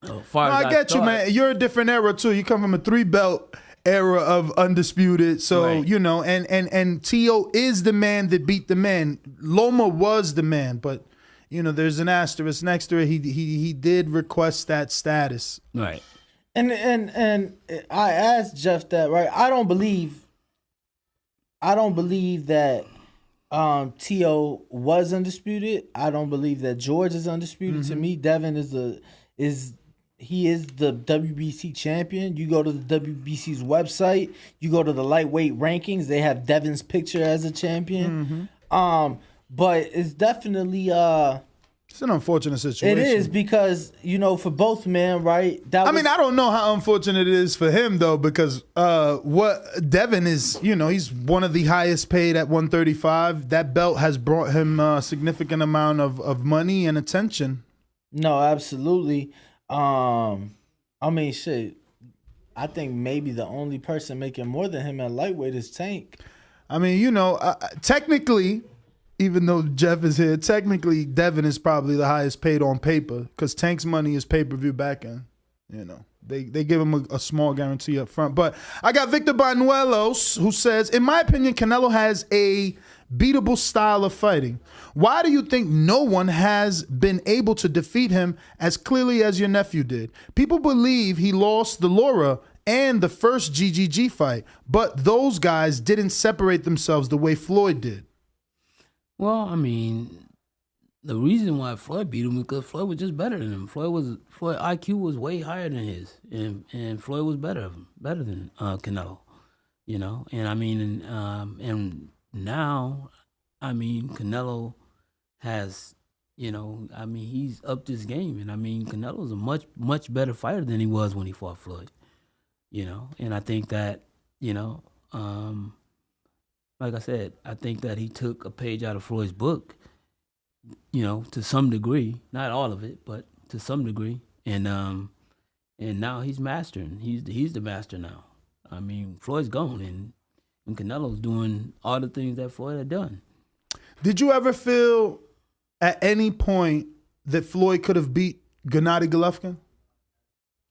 I get you, man. You're a different era too. You come from a 3-belt era of undisputed, so right. You know, and Teo is the man that beat the man. Loma was the man, but you know, there's an asterisk next to it. He did request that status, right? And I asked Jeff that, right? I don't believe that Teo was undisputed. I don't believe that George is undisputed. To me, Devin is the WBC champion. You go to the WBC's website, you go to the lightweight rankings, they have Devin's picture as a champion. But it's definitely it's an unfortunate situation. It is, because, you know, for both men, right? I mean, I don't know how unfortunate it is for him, though, because what Devin is, you know, he's one of the highest paid at 135. That belt has brought him a significant amount of money and attention. No, absolutely. I mean, shit, I think maybe the only person making more than him at lightweight is Tank. I mean, you know, technically, even though Jeff is here, technically Devin is probably the highest paid on paper, because Tank's money is pay-per-view back end. You know, they give him a small guarantee up front. But I got Victor Banuelos, who says, in my opinion, Canelo has a beatable style of fighting. Why do you think no one has been able to defeat him as clearly as your nephew did? People believe he lost the Laura and the first GGG fight, but those guys didn't separate themselves the way Floyd did. Well, I mean, the reason why Floyd beat him was because Floyd was just better than him. Floyd IQ was way higher than his, and Floyd was better than Canelo, you know. And I mean, and now, I mean, Canelo has, you know, I mean, he's upped his game, and I mean, Canelo's a much better fighter than he was when he fought Floyd, you know. And I think that, you know, like I said, I think that he took a page out of Floyd's book, you know, to some degree, not all of it, but to some degree, and now he's mastering. He's the master now. I mean, Floyd's gone, and Canelo's doing all the things that Floyd had done. Did you ever feel at any point that Floyd could have beat Gennady Golovkin?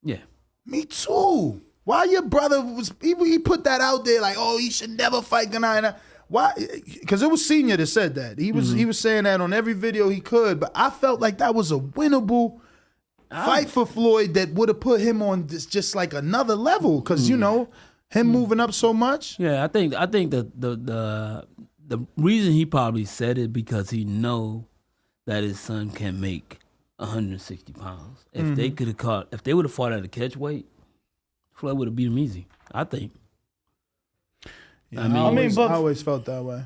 Yeah. Me too. Why your brother he put that out there like, oh, he should never fight Gennady? Why? Because it was Senior that said that. He was saying that on every video he could, but I felt like that was a winnable fight for Floyd that would have put him on this just like another level. Because you know him moving up so much. Yeah, I think the reason he probably said it because he know that his son can make 160 pounds. If they would have fought at a catch weight, Floyd would have beat him easy, I think. Yeah, I always felt that way.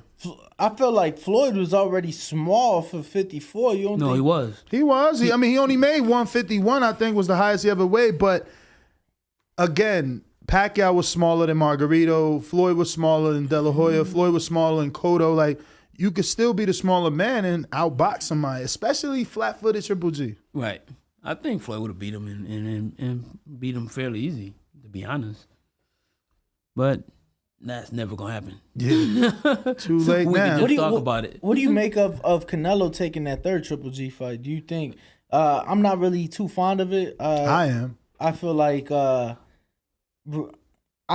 I felt like Floyd was already small for 54. You don't think? He was. He was. He only made 151, I think, was the highest he ever weighed. But again, Pacquiao was smaller than Margarito. Floyd was smaller than De La Hoya. Floyd was smaller than Cotto. Like, you could still be the smaller man and outbox somebody, especially flat-footed Triple G. Right. I think Floyd would have beat him and beat him fairly easy, to be honest. But that's never gonna happen. Yeah, too late we now. Can just talk about it. What do you make of Canelo taking that third Triple G fight? Do you think? I'm not really too fond of it. I am. I feel like I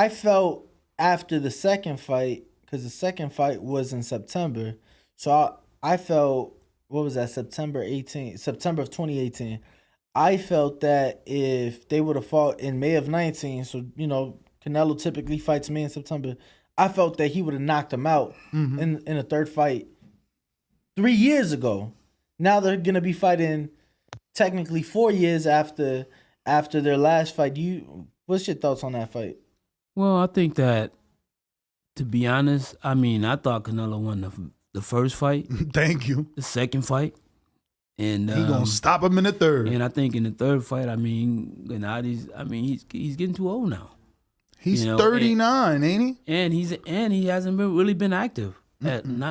felt after the second fight, because the second fight was in September, so I felt, what was that, September of 2018. I felt that if they would have fought in May of 19, so you know, Canelo typically fights May in September, I felt that he would have knocked him out in a third fight 3 years ago. Now they're gonna be fighting technically 4 years after their last fight. What's your thoughts on that fight? Well, I think that, to be honest, I mean, I thought Canelo won the first fight. Thank you. The second fight. And he gonna stop him in the third. And I think in the third fight, I mean, Gennady's, I mean, he's getting too old now. He's 39, ain't he? And he hasn't really been active. He hasn't,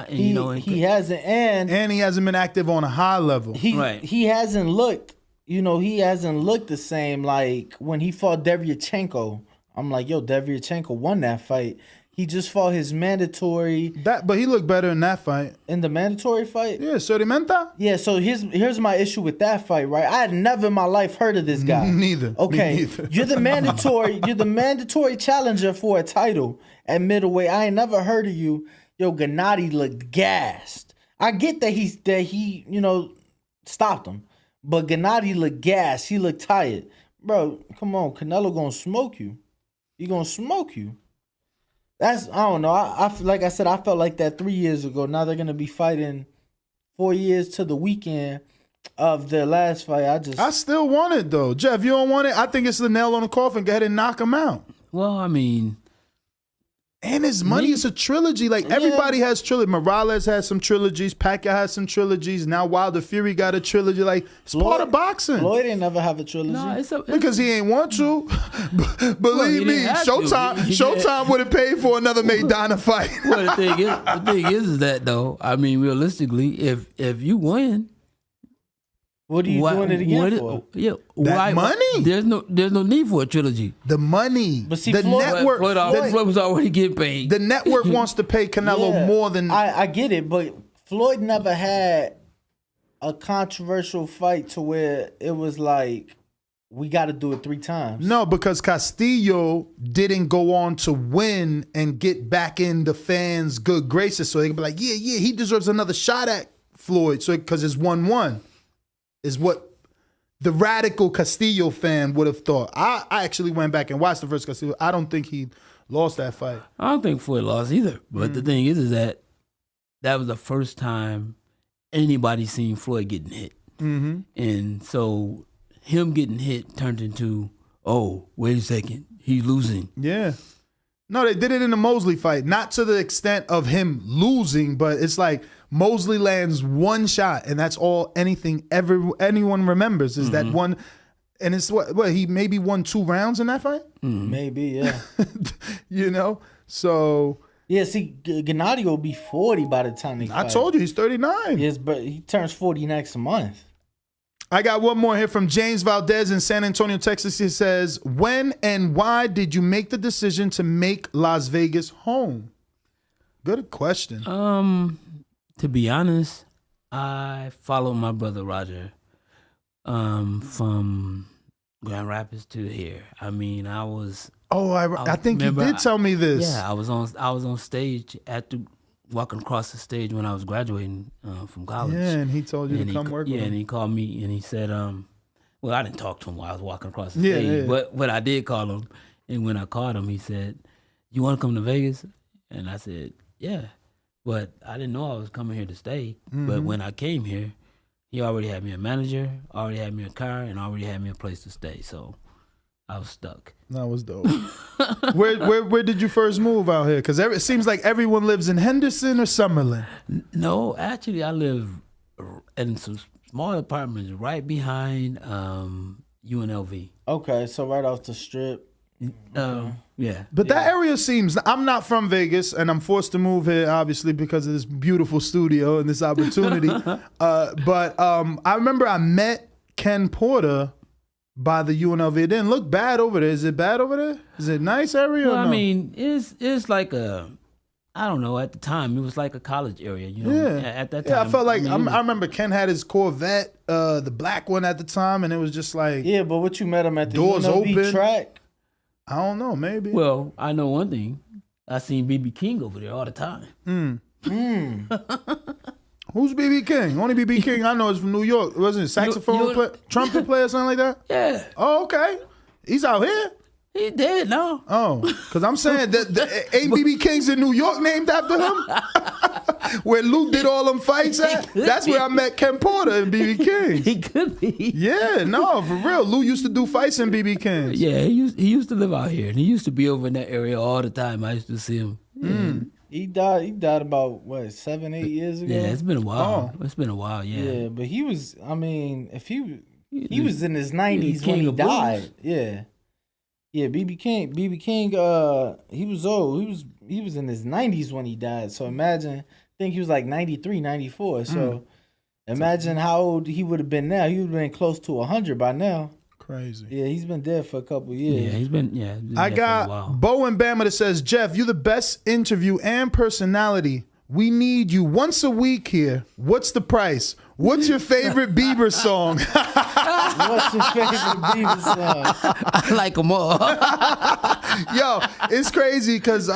and he hasn't been active on a high level. He hasn't looked, the same. Like when he fought Devyachenko, I'm like, yo, Devyachenko won that fight. He just fought his mandatory. But he looked better in that fight. In the mandatory fight? Yeah, Sorimenta? Yeah, so here's my issue with that fight, right? I had never in my life heard of this guy. Neither. Okay. Me neither. You're the mandatory challenger for a title at middleweight. I ain't never heard of you. Yo, Gennady looked gassed. I get that he stopped him. But Gennady looked gassed. He looked tired. Bro, come on. Canelo gonna smoke you. He gonna smoke you. I don't know. I like I said, I felt like that 3 years ago. Now they're gonna be fighting 4 years to the weekend of their last fight. I still want it though. Jeff, you don't want it? I think it's the nail on the coffin. Go ahead and knock him out. Well, I mean, and his money is a trilogy. Like everybody has trilogy. Morales has some trilogies. Pacquiao has some trilogies. Now Wilder Fury got a trilogy. Like it's part of boxing. Floyd ain't never have a trilogy. No, because he ain't want to. Believe me, Showtime would have paid for another Maidana fight. Well, the thing is that though. I mean, realistically, if you win, what are you doing it again for? Yeah, money. There's no need for a trilogy. The money. But see, the network. Floyd was already getting paid. The network wants to pay Canelo more than. I get it, but Floyd never had a controversial fight to where it was like we got to do it 3 times. No, because Castillo didn't go on to win and get back in the fans' good graces, so they can be like, yeah, he deserves another shot at Floyd. So because it's 1-1, is what the radical Castillo fan would have thought. I actually went back and watched the first Castillo. I don't think he lost that fight. I don't think Floyd lost either. But the thing is that was the first time anybody seen Floyd getting hit. Mm-hmm. And so him getting hit turned into, oh, wait a second, he's losing. Yeah. No, they did it in the Mosley fight. Not to the extent of him losing, but it's like Mosley lands one shot, and that's all anyone remembers is that one. And it's what he maybe won 2 rounds in that fight? Maybe, yeah. You know? So. Yeah, see, Gennady will be 40 by the time he fight. I told you, he's 39. Yes, but he turns 40 next month. I got one more here from James Valdez in San Antonio, Texas. He says, when and why did you make the decision to make Las Vegas home? Good question. To be honest, I followed my brother Roger from Grand Rapids to here. I mean, I was... Oh, I think you did tell me this. Yeah, I was on stage walking across the stage when I was graduating from college. Yeah, and he told you to come work with him. Yeah, and he called me and he said, well, I didn't talk to him while I was walking across the stage, but I did call him. And when I called him, he said, you want to come to Vegas? And I said, yeah. But I didn't know I was coming here to stay. Mm-hmm. But when I came here, he already had me a manager, already had me a car, and already had me a place to stay. So I was stuck. That was dope. Where did you first move out here? Because it seems like everyone lives in Henderson or Summerlin. No, actually, I live in some small apartments right behind UNLV. Okay, so right off the strip. Yeah. But that area seems... I'm not from Vegas, and I'm forced to move here, obviously, because of this beautiful studio and this opportunity. But I remember I met Ken Porter by the UNLV. It didn't look bad over there. Is it bad over there? Is it a nice area? Well, or no? I mean, it's like I don't know. At the time, it was like a college area. You know, at that time. Yeah, I felt like I remember Ken had his Corvette, the black one at the time, and it was just like but what you met him at the doors UNLV open. track? I don't know, maybe. Well, I know one thing. I seen BB King over there all the time. Who's BB King? Only BB King I know is from New York. Wasn't it saxophone player, trumpet player, or something like that? Yeah. Oh, okay. He's out here? He dead now. Oh, because I'm saying that ain't BB King's in New York named after him? Where Luke did all them fights at? That's where I met Ken Porter and BB King. He could be. Yeah, no, for real. Lou used to do fights in BB King's. Yeah, he used to live out here, and he used to be over in that area all the time. I used to see him. He died about, 7-8 years ago? Yeah, it's been a while. Oh. It's been a while, yeah. Yeah, but he was, I mean, if he was in his 90s when he died. Yeah. Yeah, BB King, he was old. He was in his 90s when he died. So imagine, I think he was like 93, 94. So imagine how old he would have been now. He would have been close to 100 by now. Crazy. Yeah, he's been dead for a couple of years. Yeah, he's been I got Bo and Bama that says, Jeff, you're the best interview and personality. We need you once a week here. What's the price? What's your favorite Bieber song? What's your favorite Bieber song? I like them all. Yo, it's crazy because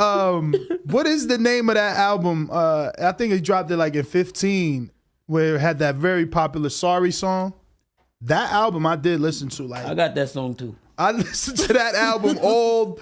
what is the name of that album? I think he dropped it like in 2015 where it had that very popular Sorry song. That album I did listen to. Like I got that song too. I listened to that album all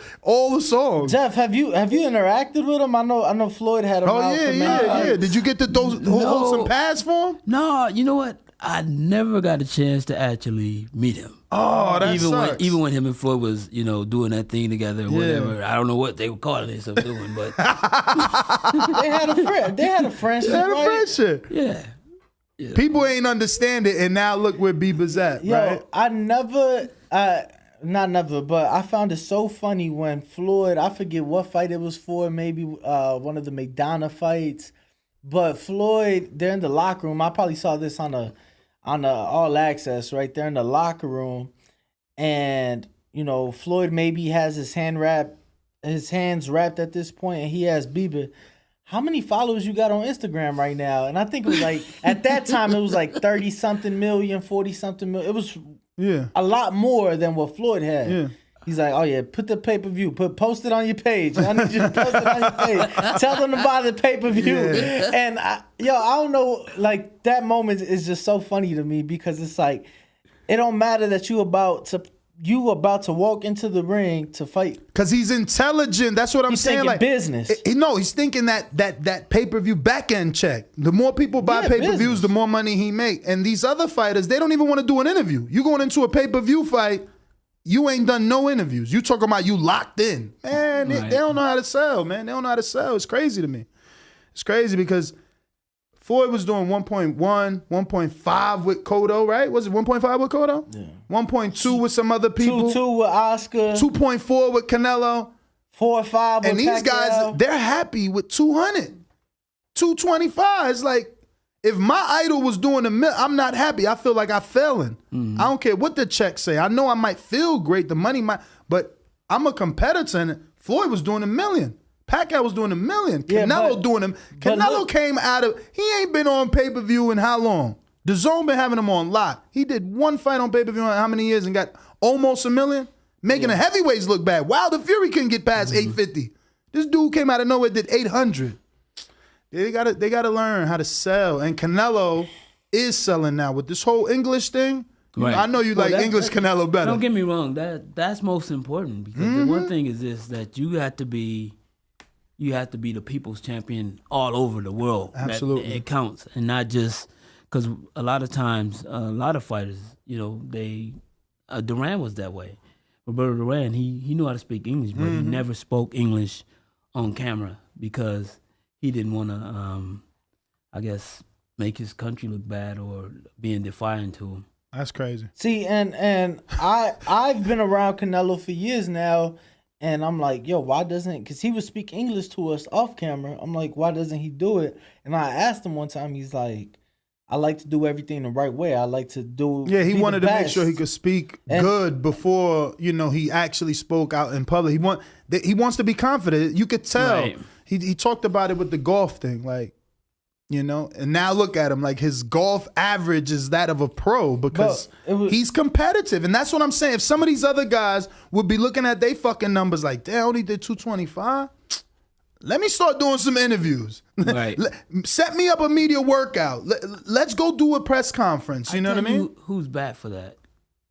the songs. Jeff, have you interacted with him? I know Floyd had him out for yeah. Did you get hold some pass for him? No, you know what? I never got a chance to actually meet him. Oh, that sucks. Even when him and Floyd was, doing that thing together or whatever. I don't know what they were calling themselves doing, but they had a friendship. They had a friendship. Yeah. People ain't understand it, and now look where Bieber's at, right? I never, not never, but I found it so funny when Floyd, I forget what fight it was for, maybe one of the McDonough fights, but Floyd, they're in the locker room. I probably saw this on the All Access right there in the locker room, and Floyd maybe has his hands wrapped at this point, and he has Bieber, how many followers you got on Instagram right now? And I think it was like, at that time, it was like 30-something million, 40-something million. It was a lot more than what Floyd had. Yeah. He's like, oh yeah, put the pay-per-view, post it on your page. I need you to post it on your page. Tell them to buy the pay-per-view. Yeah. And I don't know, like that moment is just so funny to me because it's like, it don't matter that you about to walk into the ring to fight. Because he's intelligent. That's what I'm He's saying. thinking Like business. He's thinking that pay-per-view back-end check. The more people buy pay-per-views, business. the more money he make. And these other fighters, they don't even want to do an interview. You going into a pay-per-view fight, you ain't done no interviews. You talking about you locked in. Man, they don't know how to sell, man. They don't know how to sell. It's crazy to me. It's crazy because Floyd was doing 1.1, 1.5 with Cotto, right? Was it 1.5 with Cotto? Yeah. 1.2 with some other people. 2 with Oscar. 2.4 with Canelo. 4 or 5 with And these Pacquiao. guys, they're happy with 200. 225. It's like, if my idol was doing I'm not happy. I feel like I'm failing. I don't care what the checks say. I know I might feel great. The money might, but I'm a competitor. And Floyd was doing $1 million. Pacquiao was doing $1 million. Yeah, Canelo doing him. Canelo came out of. He ain't been on pay-per-view in how long? Dazn been having him on lock. He did one fight on pay-per-view in how many years and got almost $1 million, making the heavyweights look bad. Wilder Fury couldn't get past 850. This dude came out of nowhere, did 800. They gotta learn how to sell. And Canelo is selling now with this whole English thing. Right. I know you like English Canelo better. Don't get me wrong. That's most important because the one thing is this: that you have to be the people's champion all over the world. Absolutely, it counts, and not just because a lot of times, a lot of fighters, Duran was that way. Roberto Duran, he knew how to speak English, but he never spoke English on camera because he didn't want to, I guess, make his country look bad or being defiant to him. That's crazy. See, and I've been around Canelo for years now, and I'm like, yo, why doesn't? Because he would speak English to us off camera. I'm like, why doesn't he do it? And I asked him one time. He's like, I like to do everything the right way. I like to do. Yeah, he wanted to make best. sure he could speak good before he actually spoke out in public. He wants to be confident. You could tell. Right. He talked about it with the golf thing, like, and now look at him, like his golf average is that of a pro because he's competitive. And that's what I'm saying. If some of these other guys would be looking at their fucking numbers like, they only did 225, let me start doing some interviews. Right. Set me up a media workout. Let's go do a press conference. You know what I mean? Who's bad for that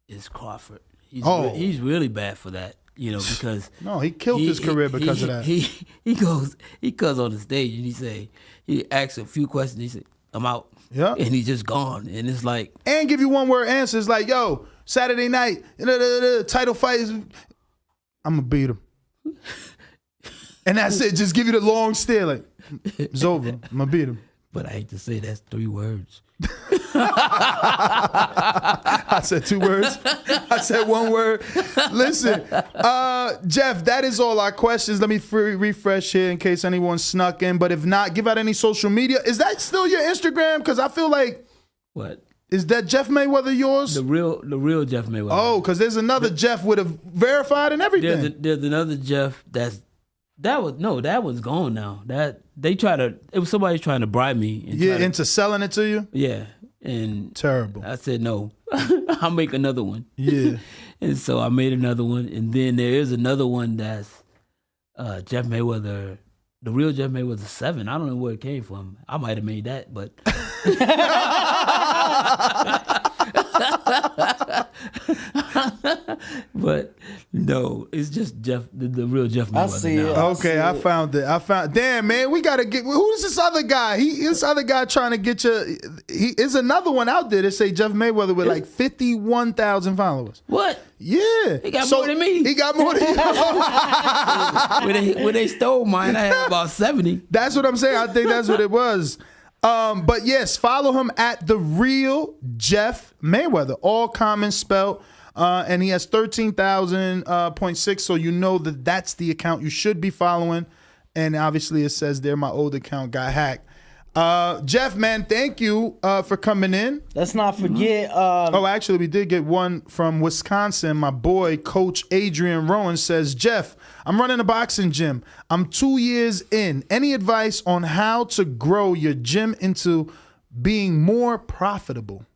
is Crawford. He's really bad for that. Because no, he killed his career because of that. He goes on the stage and he asks a few questions. He said, "I'm out." Yeah, and he's just gone. And it's like, and give you one word answers like, "Yo, Saturday night, title fight is, I'm gonna beat him," and that's it. Just give you the long stare, like it's over. I'm gonna beat him. But I hate to say that's 3 words. I said 2 words. I said 1 word. Listen, Jeff, that is all our questions. Let me refresh here in case anyone snuck in. But if not, give out any social media. Is that still your Instagram? Because I feel like what is that Jeff Mayweather yours? The real Jeff Mayweather. Oh, because there's another Jeff with a verified and everything. There's another Jeff that was gone now. It was somebody trying to bribe me. Into selling it to you? Yeah. And terrible. I said, no, I'll make another one. Yeah. And so I made another one. And then there is another one that's Jeff Mayweather, the real Jeff Mayweather 7. I don't know where it came from. I might have made that, but. But no, it's just Jeff, the real Jeff Mayweather. I see it. Okay, I found it. Damn, man, we gotta get. Who's this other guy? This other guy trying to get you. He is another one out there that say Jeff Mayweather with like 51,000 followers. What? Yeah, he got more than me. He got more than you. When they stole mine, I had about 70. That's what I'm saying. I think that's what it was. But yes, follow him at the real Jeff Mayweather, all common spelled. And he has 13,000.6, so you know that's the account you should be following. And obviously it says there my old account got hacked. Jeff, man, thank you for coming in. Let's not forget. Actually, we did get one from Wisconsin. My boy, Coach Adrian Rowan, says, Jeff, I'm running a boxing gym. I'm 2 years in. Any advice on how to grow your gym into being more profitable?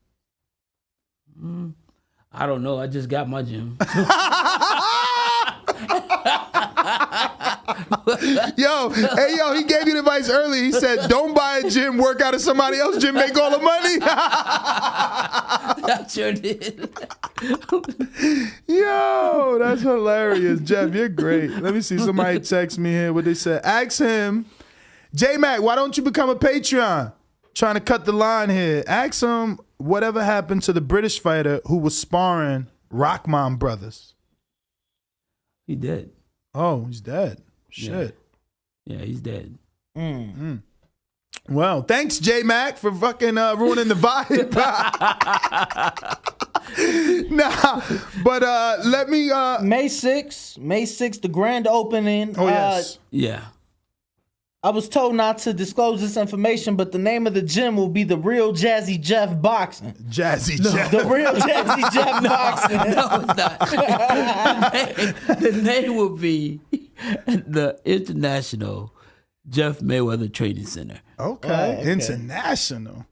I don't know. I just got my gym. Yo, he gave you the advice early. He said, don't buy a gym, work out at somebody else's gym, make all the money. I sure did. Yo, that's hilarious. Jeff, you're great. Let me see. Somebody text me here what they said. Ask him, J-Mac, why don't you become a Patreon? Trying to cut the line here. Ask him whatever happened to the British fighter who was sparring Rockman brothers. He dead. Oh, he's dead. Shit. Yeah, he's dead. Well, thanks, J-Mac, for fucking ruining the vibe. Nah, but let me... May 6th, the grand opening. Oh, yes. Yeah. I was told not to disclose this information, but the name of the gym will be the Real Jazzy Jeff Boxing. Jazzy Jeff. The Real Jazzy Jeff Boxing. No, it's not. The name will be the International Jeff Mayweather Training Center. Okay. Okay. International.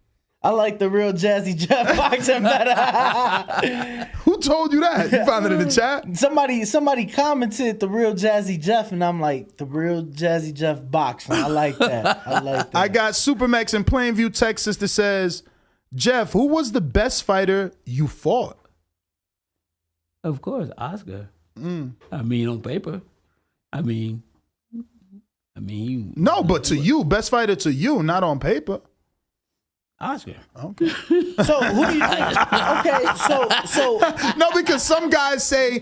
I like the Real Jazzy Jeff Boxing better. Who told you that? You found it in the chat? Somebody commented the Real Jazzy Jeff, and I'm like, the Real Jazzy Jeff Boxing. I like that. I got Supermax in Plainview, Texas that says, Jeff, who was the best fighter you fought? Of course, Oscar. I mean, on paper. I mean. No, but to you, best fighter to you, not on paper. Oscar. Okay. So who do you think? Okay, so No, because some guys say,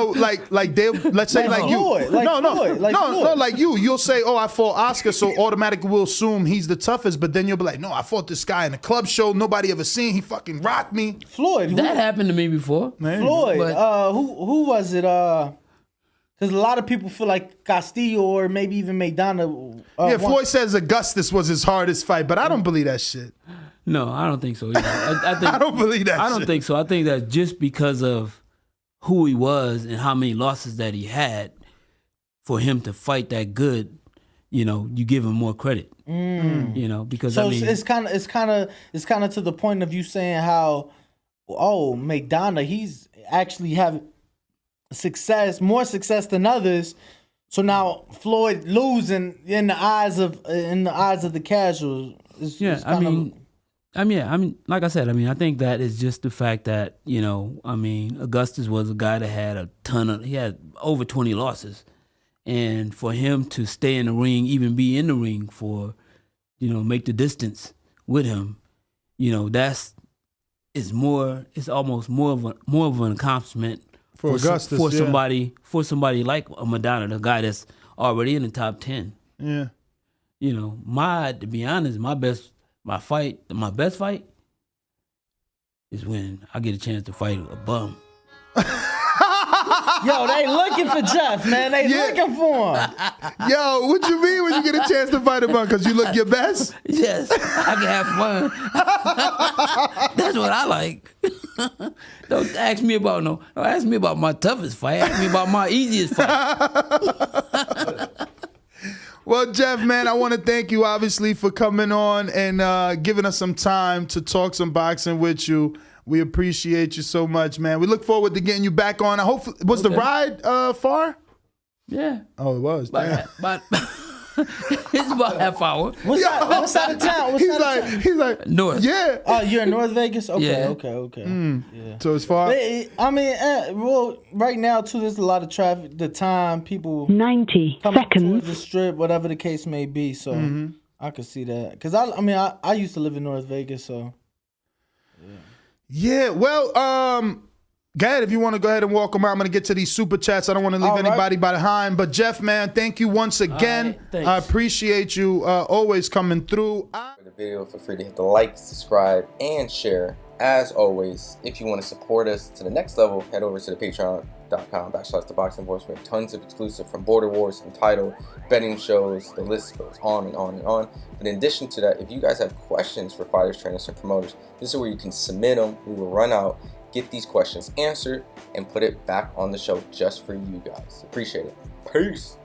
like they, let's say like Floyd, you, Floyd. like you'll say, oh, I fought Oscar, so automatically we'll assume he's the toughest, but then you'll be like, no, I fought this guy in a club show, nobody ever seen, he fucking rocked me. Floyd. That happened to me before. Floyd. But- Who was it? Because a lot of people feel like Castillo or maybe even Maidana. Floyd says Augustus was his hardest fight, but I don't believe that shit. No, I don't think so either. I think, I don't believe that I don't shit. think so. I think that just because of who he was and how many losses that he had, for him to fight that good, you give him more credit. Because So I mean, it's kind of to the point of you saying how, Maidana, he's actually have more success than others. So now Floyd losing in the eyes of the casuals. Like I said, I think that is just the fact that, Augustus was a guy that had he had over 20 losses. And for him to stay in the ring, even be in the ring for, make the distance with him, it's almost more of an accomplishment for Augustus, somebody like a Madonna, the guy that's already in the top 10. Yeah. To be honest, my best fight is when I get a chance to fight a bum. Yo, they looking for Jeff, man. They looking for him. Yo, what you mean when you get a chance to fight a bum? Because you look your best? Yes, I can have fun. That's what I like. Don't ask me about my toughest fight. Ask me about my easiest fight. Well, Jeff, man, I want to thank you, obviously, for coming on and giving us some time to talk some boxing with you. We appreciate you so much, man. We look forward to getting you back on. Was the ride far? Yeah. Oh, it was. It's about half hour. What's out of town? He's like North. Yeah. Oh, you're in North Vegas? Okay, Yeah. okay. Yeah. So it's far. Right now too, there's a lot of traffic. The time people 90 coming towards seconds. the strip, whatever the case may be. So I could see that because I used to live in North Vegas, so. Yeah. Well, go ahead if you want to go ahead and walk them out. I'm gonna get to these super chats. I don't want to leave anybody behind. But Jeff, man, thank you once again. Right, I appreciate you always coming through. For the video, feel free to hit the like, subscribe, and share. As always, if you want to support us to the next level, head over to the patreon.com/ThaBoxingVoice. We have tons of exclusive from Border Wars, Entitled, betting shows. The list goes on and on and on. But in addition to that, if you guys have questions for fighters, trainers, and promoters, this is where you can submit them. We will run out, get these questions answered, and put it back on the show just for you guys. Appreciate it. Peace.